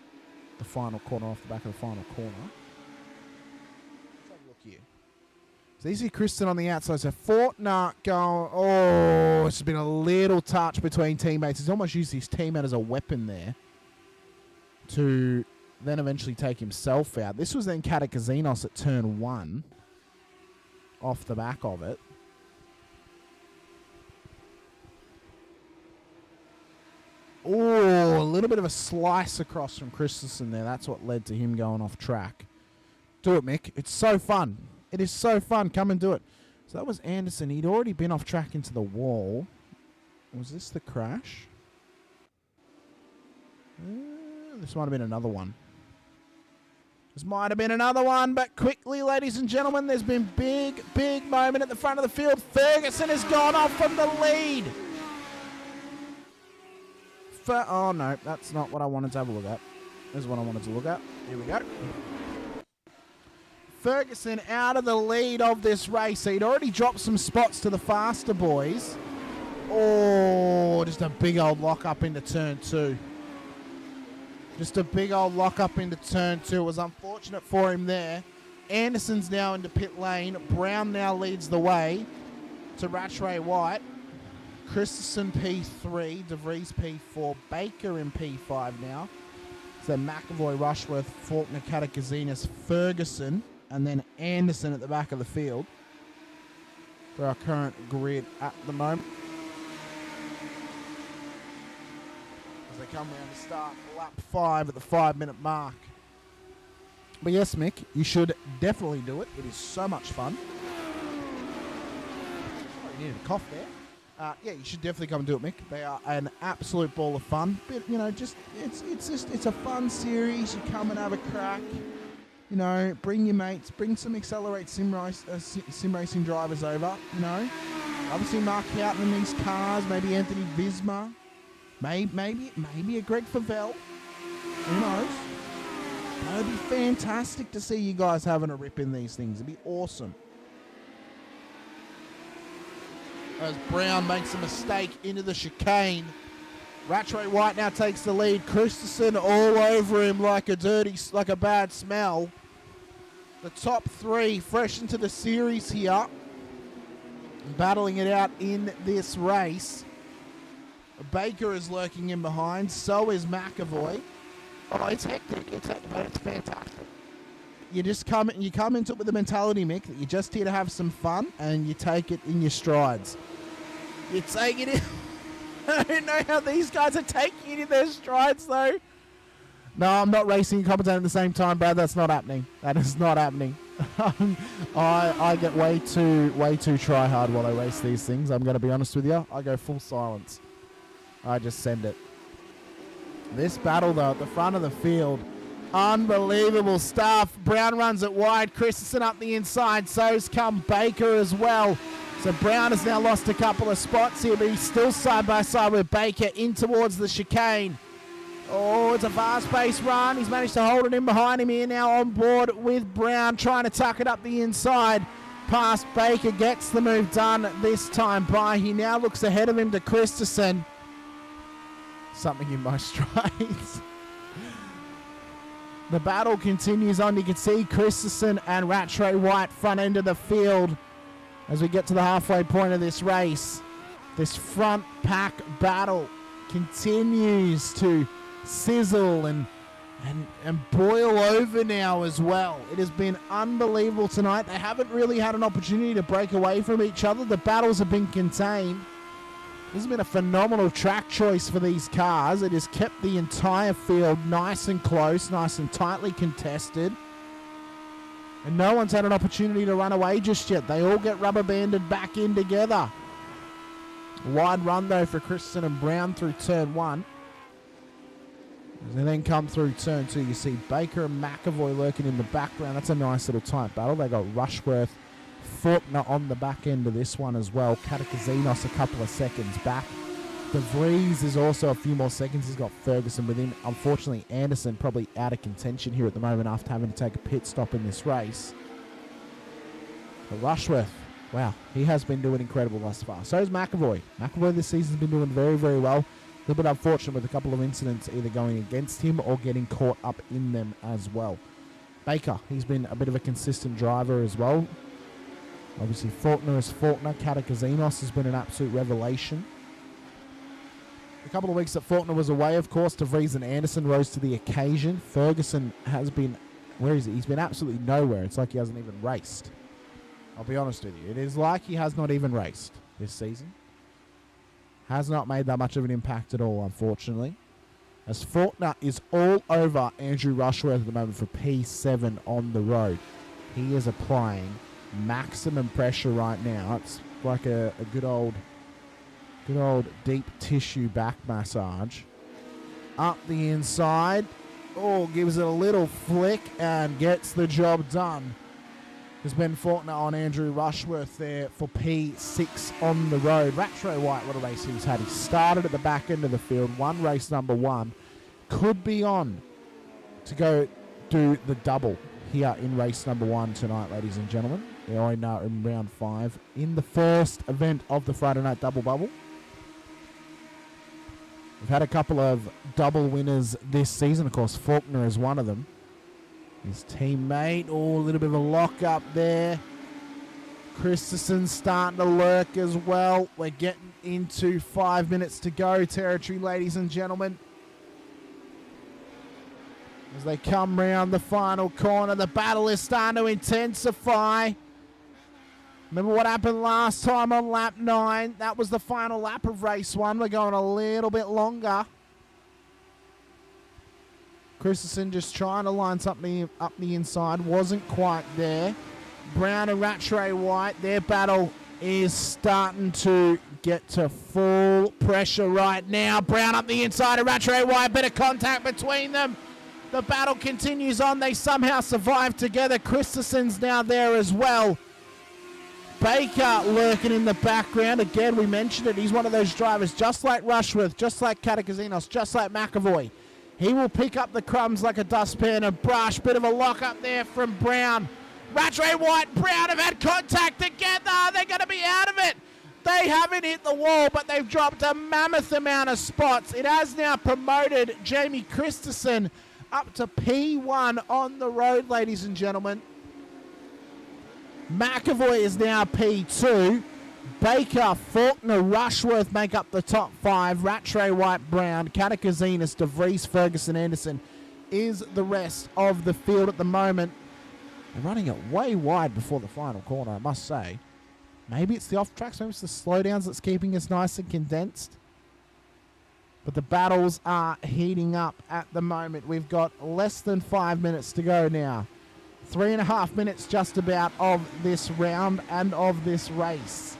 the final corner, off the back of the final corner. Let's have a look here. So you see Christensen on the outside. So Fortner going. Oh, it's been a little touch between teammates. He's almost used his teammate as a weapon there to then eventually take himself out. This was then Katakazinos at turn 1. Off the back of it. Oh, a little bit of a slice across from Christensen there. That's what led to him going off track. Do it, Mick. It's so fun. It is so fun. Come and do it. So that was Anderson. He'd already been off track into the wall. Was this the crash? This might have been another one. This might have been another one, but quickly, ladies and gentlemen, there's been big moment at the front of the field. Ferguson has gone off from the lead. Oh, no, that's not what I wanted to have a look at. This is what I wanted to look at. Here we go. Ferguson out of the lead of this race. He'd already dropped some spots to the faster boys. Oh, just a big old lock up into turn 2. Just a big old lock up into turn 2. It was unfortunate for him there. Anderson's now into pit lane. Brown now leads the way to Rattray White. Christensen P3, DeVries P4, Baker in P5 now. So McAvoy, Rushworth, Faulkner, Katakazinas, Ferguson, and then Anderson at the back of the field for our current grid at the moment. As they come around to start lap 5 at the 5-minute mark. But yes, Mick, you should definitely do it. It is so much fun. Oh, you needed a cough there. Yeah, you should definitely come and do it, Mick. They are an absolute ball of fun. But, you know, just it's a fun series. You come and have a crack. You know, bring your mates, bring some Accelerate sim racing drivers over. You know, obviously Mark Houghton in these cars. Maybe Anthony Visma. Maybe a Greg Favell. Who knows? It would be fantastic to see you guys having a rip in these things. It'd be awesome. As Brown makes a mistake into the chicane. Rattray White now takes the lead. Christensen all over him like a bad smell. The top 3 fresh into the series here. Battling it out in this race. Baker is lurking in behind. So is McAvoy. Oh, it's hectic. But it's fantastic. You come into it with the mentality, Mick, that you're just here to have some fun, and you take it in your strides. You take it in. I don't know how these guys are taking it in their strides, though. No, I'm not racing and commentating at the same time, Brad. That's not happening. That is not happening. I get way too try hard while I race these things. I'm going to be honest with you. I go full silence. I just send it. This battle, though, at the front of the field, unbelievable stuff. Brown runs it wide. Christensen up the inside. So's come Baker as well. So Brown has now lost a couple of spots here, but he's still side by side with Baker in towards the chicane. Oh, it's a fast-paced run. He's managed to hold it in behind him here now on board with Brown, trying to tuck it up the inside. past Baker, gets the move done this time by. He now looks ahead of him to Christensen. Something in my strides. The battle continues on. You can see Christensen and Rattray White front end of the field as we get to the halfway point of this race. This front pack battle continues to sizzle and boil over now as well. It has been unbelievable tonight. They haven't really had an opportunity to break away from each other. The battles have been contained. This has been a phenomenal track choice for these cars. It has kept the entire field nice and close, nice and tightly contested. And no one's had an opportunity to run away just yet. They all get rubber banded back in together. Wide run though for Christensen and Brown through turn 1. As they then come through turn 2, you see Baker and McAvoy lurking in the background. That's a nice little tight battle. They got Rushworth, Faulkner on the back end of this one as well. Katakazinos a couple of seconds back. De Vries is also a few more seconds. He's got Ferguson with him. Unfortunately, Anderson probably out of contention here at the moment after having to take a pit stop in this race. But Rushworth, wow, he has been doing incredible thus far. So is McAvoy. McAvoy this season's been doing very, very well. A little bit unfortunate with a couple of incidents either going against him or getting caught up in them as well. Baker, he's been a bit of a consistent driver as well. Obviously, Faulkner is Faulkner. Katakazinos has been an absolute revelation. A couple of weeks that Faulkner was away, of course, De Vries and Anderson rose to the occasion. Ferguson has been, where is he? He's been absolutely nowhere. It's like he hasn't even raced. I'll be honest with you. It is like he has not even raced this season. Has not made that much of an impact at all, unfortunately. As Faulkner is all over Andrew Rushworth at the moment for P7 on the road. He is applying maximum pressure right now. It's like a good old deep tissue back massage. Up the inside. Oh, gives it a little flick and gets the job done. There's been Faulkner on Andrew Rushworth there for P6 on the road. Rattray White, what a race he's had. He started at the back end of the field, won race number 1. Could be on to go do the double here in race number 1 tonight, ladies and gentlemen. They are in round 5 in the first event of the Friday night double bubble. We've had a couple of double winners this season. Of course, Faulkner is one of them. His teammate, a little bit of a lock up there. Christensen starting to lurk as well. We're getting into 5 minutes to go territory, ladies and gentlemen. As they come round the final corner, the battle is starting to intensify. Remember what happened last time on lap 9? That was the final lap of race 1. We're going a little bit longer. Christensen just trying to line something up the inside. Wasn't quite there. Brown and Rattray White, their battle is starting to get to full pressure right now. Brown up the inside of Rattray White. Bit of contact between them. The battle continues on. They somehow survive together. Christensen's now there as well. Baker lurking in the background. Again, we mentioned it. He's one of those drivers just like Rushworth, just like Katakazinos, just like McAvoy. He will pick up the crumbs like a dustpan and brush. Bit of a lock up there from Brown. Rattray White, Brown have had contact together. They're going to be out of it. They haven't hit the wall, but they've dropped a mammoth amount of spots. It has now promoted Jamie Christensen up to P1 on the road, ladies and gentlemen. McAvoy is now P2. Baker, Faulkner, Rushworth make up the top 5. Rattray White, Brown, Katakazinos, De Vries, Ferguson, Anderson is the rest of the field at the moment. They're running it way wide before the final corner, I must say. Maybe it's the off tracks, maybe it's the slowdowns that's keeping us nice and condensed. But the battles are heating up at the moment. We've got less than 5 minutes to go now. 3.5 minutes just about of this round and of this race.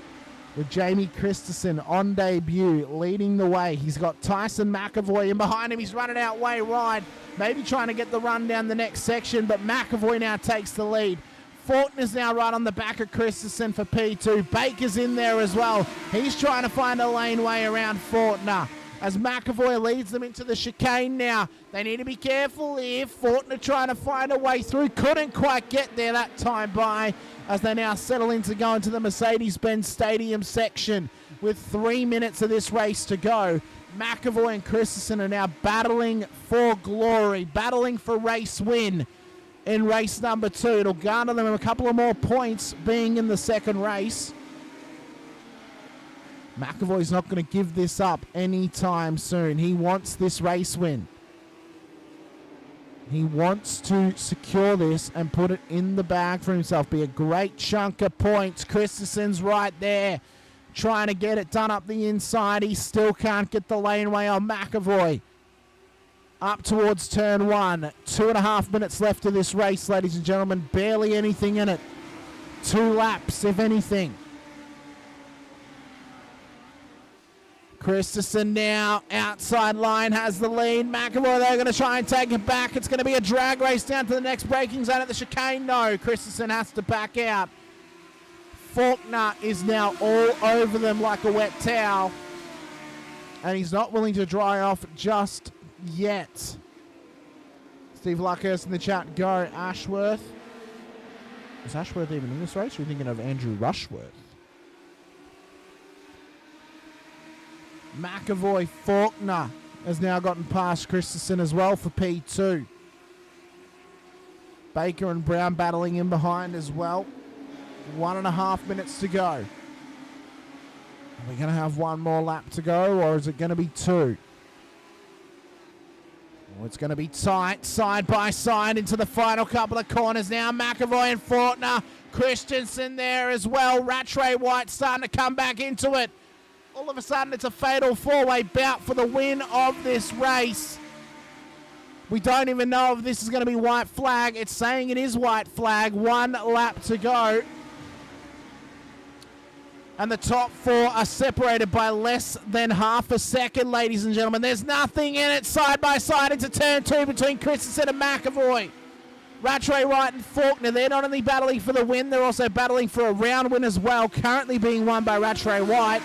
With Jamie Christensen on debut, leading the way. He's got Tyson McAvoy in behind him. He's running out way wide. Maybe trying to get the run down the next section, but McAvoy now takes the lead. Faulkner's now right on the back of Christensen for P2. Baker's in there as well. He's trying to find a laneway around Faulkner. as McAvoy leads them into the chicane now. They need to be careful here. Faulkner trying to find a way through. Couldn't quite get there that time by, as they now settle into going to the Mercedes-Benz Stadium section with 3 minutes of this race to go. McAvoy and Christensen are now battling for glory, battling for race win in race number 2. It'll garner them a couple of more points being in the second race. McAvoy's not going to give this up anytime soon. He wants this race win. He wants to secure this and put it in the bag for himself. Be a great chunk of points. Christensen's right there, trying to get it done up the inside. He still can't get the laneway on McAvoy. Up towards turn 1. 2.5 minutes left of this race, ladies and gentlemen. Barely anything in it. 2 laps, if anything. Christensen now outside line has the lead. McAvoy, they're going to try and take it back. It's going to be a drag race down to the next braking zone at the chicane. No, Christensen has to back out. Faulkner is now all over them like a wet towel, and he's not willing to dry off just yet. Steve Luckhurst in the chat, go Ashworth. Is Ashworth even in this race? Or are you thinking of Andrew Rushworth? McAvoy, Faulkner has now gotten past Christensen as well for P2. Baker and Brown battling in behind as well. 1.5 minutes to go. Are we going to have one more lap to go, or is it going to be 2? Oh, it's going to be tight, side by side into the final couple of corners now. McAvoy and Faulkner. Christensen there as well. Rattray White starting to come back into it. All of a sudden, it's a fatal four-way bout for the win of this race. We don't even know if this is going to be white flag. It's saying it is white flag. 1 lap to go. And the top 4 are separated by less than half a second, ladies and gentlemen. There's nothing in it side by side into turn 2 between Christensen and McAvoy. Rattray White and Faulkner, they're not only battling for the win, they're also battling for a round win as well, currently being won by Rattray White.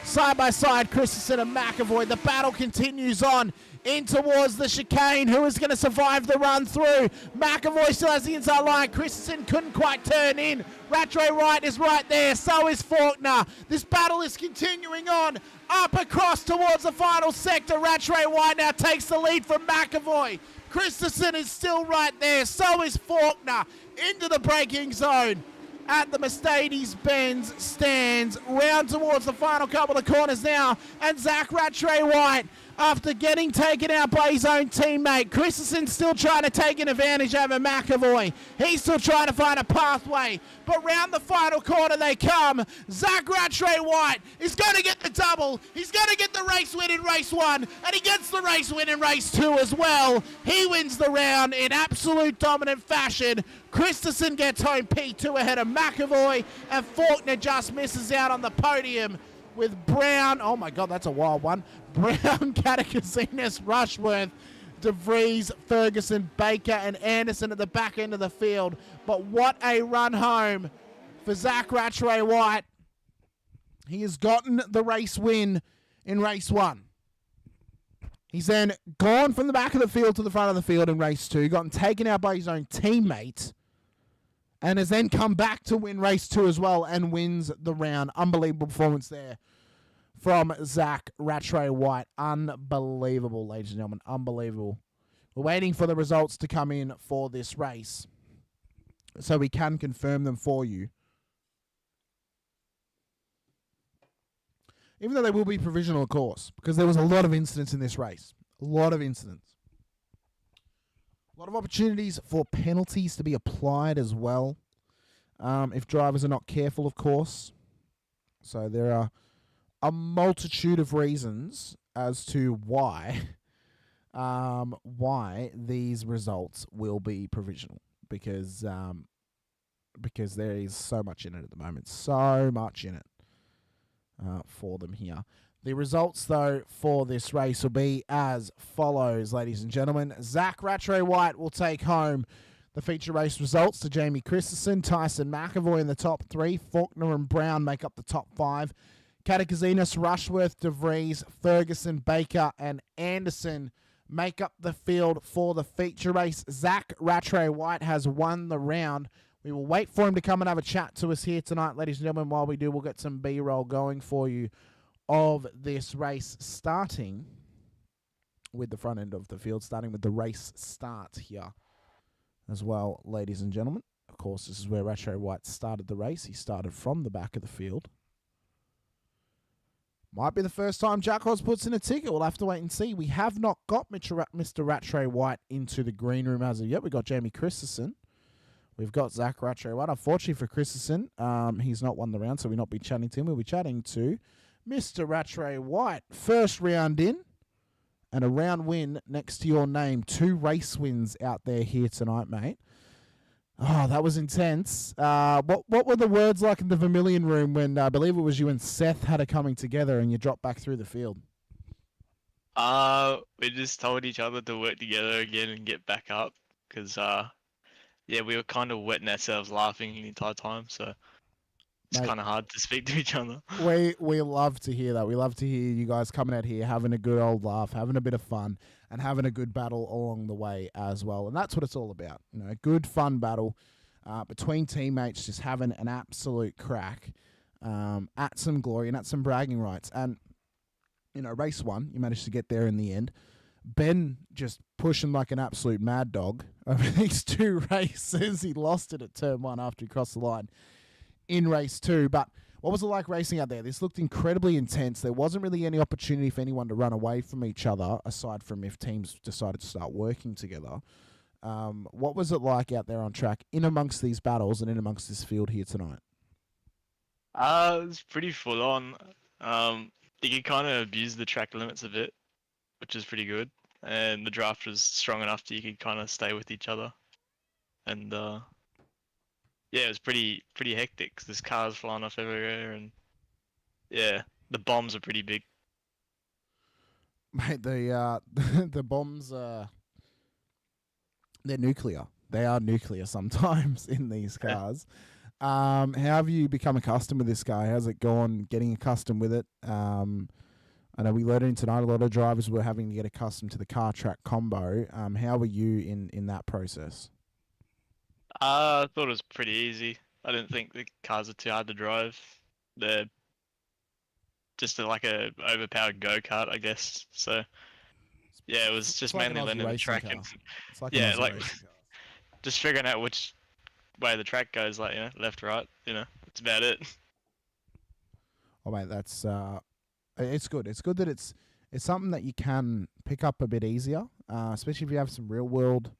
Side by side, Christensen and McAvoy. The battle continues on in towards the chicane. Who is going to survive the run through? McAvoy still has the inside line. Christensen couldn't quite turn in. Rattray White is right there. So is Faulkner. This battle is continuing on up across towards the final sector. Rattray White now takes the lead from McAvoy. Christensen is still right there. So is Faulkner into the braking zone at the Mercedes-Benz stands, round towards the final couple of corners now, and Zach Rattray White, after getting taken out by his own teammate. Christensen still trying to take an advantage over McAvoy. He's still trying to find a pathway, but round the final corner they come. Zach Rattray White is going to get the double. He's going to get the race win in race 1, and he gets the race win in race 2 as well. He wins the round in absolute dominant fashion. Christensen gets home P2 ahead of McAvoy, and Faulkner just misses out on the podium with Brown. Oh my God, that's a wild one. Brown, Catacasinas, Rushworth, DeVries, Ferguson, Baker, and Anderson at the back end of the field. But what a run home for Zach Rattray White. He has gotten the race win in race 1. He's then gone from the back of the field to the front of the field in race 2, gotten taken out by his own teammate, and has then come back to win race 2 as well and wins the round. Unbelievable performance there from Zach Rattray White. Unbelievable, ladies and gentlemen. Unbelievable. We're waiting for the results to come in for this race so we can confirm them for you. Even though they will be provisional, of course, because there was a lot of incidents in this race. A lot of incidents. A lot of opportunities for penalties to be applied as well, if drivers are not careful, of course. So there are a multitude of reasons as to why these results will be provisional, because there is so much in it at the moment. So much in it for them here. The results, though, for this race will be as follows, ladies and gentlemen. Zach Rattray White will take home the feature race results to Jamie Christensen. Tyson McAvoy in the top 3. Faulkner and Brown make up the top 5. Catakazinas, Rushworth, DeVries, Ferguson, Baker, and Anderson make up the field for the feature race. Zach Rattray White has won the round. We will wait for him to come and have a chat to us here tonight, ladies and gentlemen. While we do, we'll get some B-roll going for you of this race, starting with the front end of the field, starting with the race start here as well, ladies and gentlemen. Of course, this is where Rattray White started the race. He started from the back of the field. Might be the first time Jack Oz puts in a ticket. We'll have to wait and see. We have not got Mr. Rattray White into the green room as of yet. We've got Jamie Christensen. We've got Zach Rattray White. Unfortunately for Christensen, he's not won the round, so we'll not be chatting to him. We'll be chatting to Mr. Rattray White. First round in, and a round win next to your name. 2 race wins out there here tonight, mate. Oh, that was intense. What were the words like in the Vermilion room when I believe it was you and Seth had a coming together and you dropped back through the field?
We just told each other to work together again and get back up because, we were kind of wetting ourselves laughing the entire time, so it's kind of hard to speak to each other.
We love to hear that. We love to hear you guys coming out here, having a good old laugh, having a bit of fun, and having a good battle along the way as well. And that's what it's all about. You know, a good, fun battle between teammates, just having an absolute crack at some glory and at some bragging rights. And, you know, race 1, you managed to get there in the end. Ben just pushing like an absolute mad dog over these 2 races. He lost it at turn 1 after he crossed the line in race 2. But what was it like racing out there? This looked incredibly intense. There wasn't really any opportunity for anyone to run away from each other, aside from if teams decided to start working together. What was it like out there on track, in amongst these battles and in amongst this field here tonight?
It was pretty full on. You could kind of abuse the track limits a bit, which is pretty good. And the draft was strong enough that you could kind of stay with each other. And it was pretty hectic because there's cars flying off everywhere, and the bombs are pretty big.
Mate, the bombs they're nuclear. They are nuclear sometimes in these cars. How have you become accustomed with this guy? How's it gone getting accustomed with it? I know we learned in tonight a lot of drivers were having to get accustomed to the car track combo. How were you in that process?
I thought it was pretty easy. I didn't think the cars are too hard to drive. They're just like a overpowered go-kart, I guess. So, it was just mainly learning the track. And, just figuring out which way the track goes, like, left, right, that's about it.
Oh, mate, that's it's good. It's good that it's something that you can pick up a bit easier, especially if you have some real-world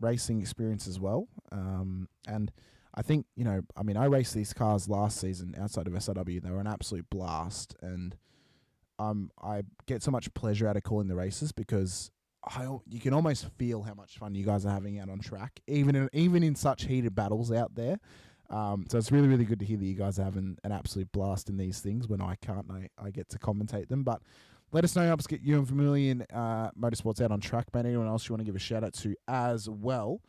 racing experience as well. And I think, I raced these cars last season outside of SRW. They were an absolute blast. And I get so much pleasure out of calling the races because you can almost feel how much fun you guys are having out on track, even in such heated battles out there. So it's really, really good to hear that you guys are having an absolute blast in these things. When I can't, I get to commentate them. But let us know how to get you and Vermilion Motorsports out on track, mate. Anyone else you want to give a shout out to as well?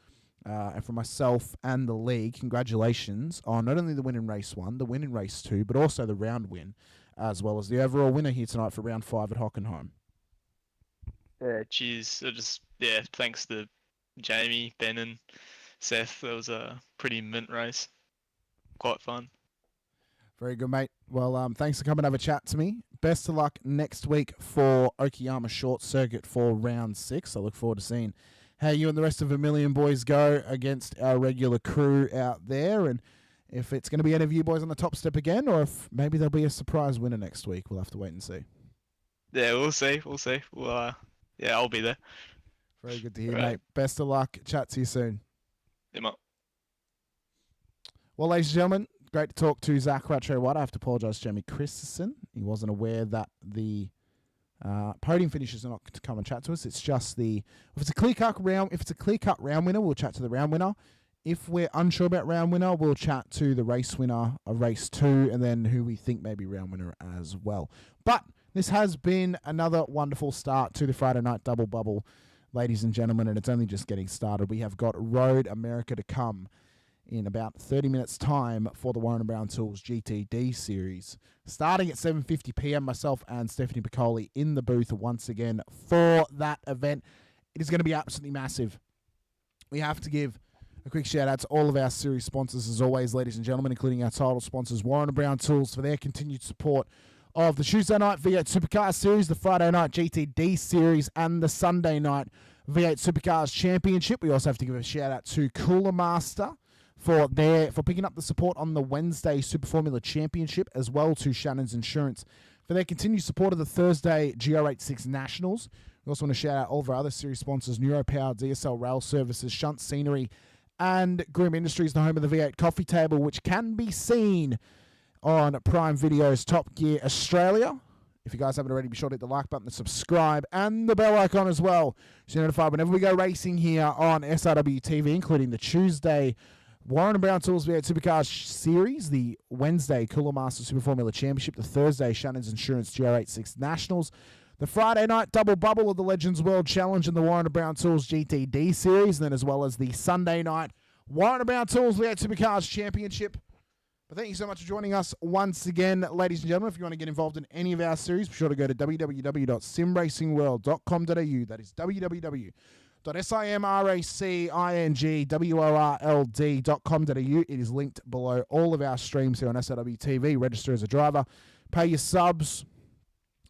And for myself and the league, congratulations on not only the win in race 1, the win in race 2, but also the round win, as well as the overall winner here tonight for round 5 at Hockenheim.
Yeah, cheers. So thanks to Jamie, Ben, and Seth. That was a pretty mint race. Quite fun.
Very good, mate. Well, thanks for coming to have a chat to me. Best of luck next week for Hockenheim Short Circuit for round 6. I look forward to seeing how you and the rest of Vermilion boys go against our regular crew out there. And if it's going to be any of you boys on the top step again, or if maybe there'll be a surprise winner next week, we'll have to wait and see.
Yeah, we'll see. Well, I'll be there.
Very good to hear, mate. Best of luck. Chat to you soon.
Yeah, mate.
Well, ladies and gentlemen, great to talk to Zach Rattray White. I have to apologise to Jamie Christensen. He wasn't aware that the podium finishers are not to come and chat to us. It's just if it's a clear-cut round winner, we'll chat to the round winner. If we're unsure about round winner, we'll chat to the race winner of race 2 and then who we think may be round winner as well. But this has been another wonderful start to the Friday night double bubble, ladies and gentlemen, and it's only just getting started. We have got Road America to come in about 30 minutes' time for the Warren & Brown Tools GTD series. Starting at 7:50 p.m, myself and Stephanie Piccoli in the booth once again for that event. It is going to be absolutely massive. We have to give a quick shout out to all of our series sponsors, as always, ladies and gentlemen, including our title sponsors, Warren & Brown Tools, for their continued support of the Tuesday night V8 Supercar Series, the Friday night GTD Series, and the Sunday night V8 Supercars Championship. We also have to give a shout out to Cooler Master for picking up the support on the Wednesday Super Formula Championship, as well to Shannon's Insurance for their continued support of the Thursday GR86 Nationals. We also want to shout out all of our other series sponsors, NeuroPower, DSL Rail Services, Shunt Scenery, and Groom Industries, the home of the V8 Coffee Table, which can be seen on Prime Video's Top Gear Australia. If you guys haven't already, be sure to hit the like button, the subscribe, and the bell icon as well, so you're notified whenever we go racing here on SRWtv, including the Tuesday Warren & Brown Tools V8 Supercars Series, the Wednesday Cooler Master Super Formula Championship, the Thursday Shannon's Insurance GR86 Nationals, the Friday night double bubble of the Legends World Challenge and the Warren & Brown Tools GTD Series, and then as well as the Sunday night Warren & Brown Tools V8 Supercars Championship. But thank you so much for joining us once again, ladies and gentlemen. If you want to get involved in any of our series, be sure to go to www.simracingworld.com.au. That is www.simracingworld.com.au. It is linked below all of our streams here on SRWtv. Register as a driver, pay your subs,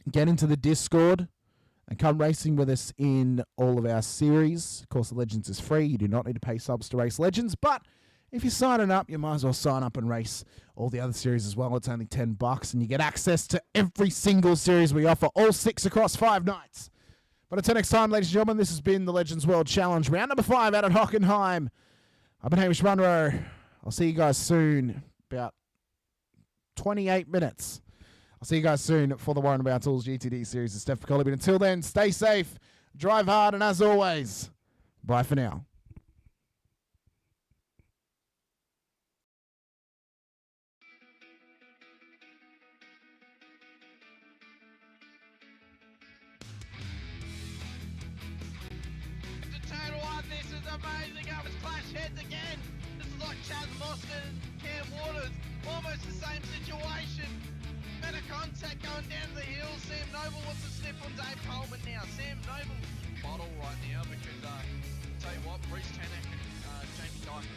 get into the Discord, and come racing with us in all of our series. Of course, the Legends is free. You do not need to pay subs to race Legends, but if you're signing up, you might as well sign up and race all the other series as well. It's only $10, and you get access to every single series we offer, all 6 across 5 nights. But until next time, ladies and gentlemen, this has been the Legends World Challenge, round number 5 out at Hockenheim. I've been Hamish Munro. I'll see you guys soon, about 28 minutes. I'll see you guys soon for the Warren & Brown Tools GTD series with Steph Piccoli. But until then, stay safe, drive hard, and as always, bye for now.
This is amazing. I was clash heads again. This is like Chaz Mostert and Cam Waters. Almost the same situation. Better contact going down the hill. Sam Noble wants to sniff on Dave Coleman now. Sam Noble bottle right now because, tell you what, Bruce Tanak and Jamie Dyke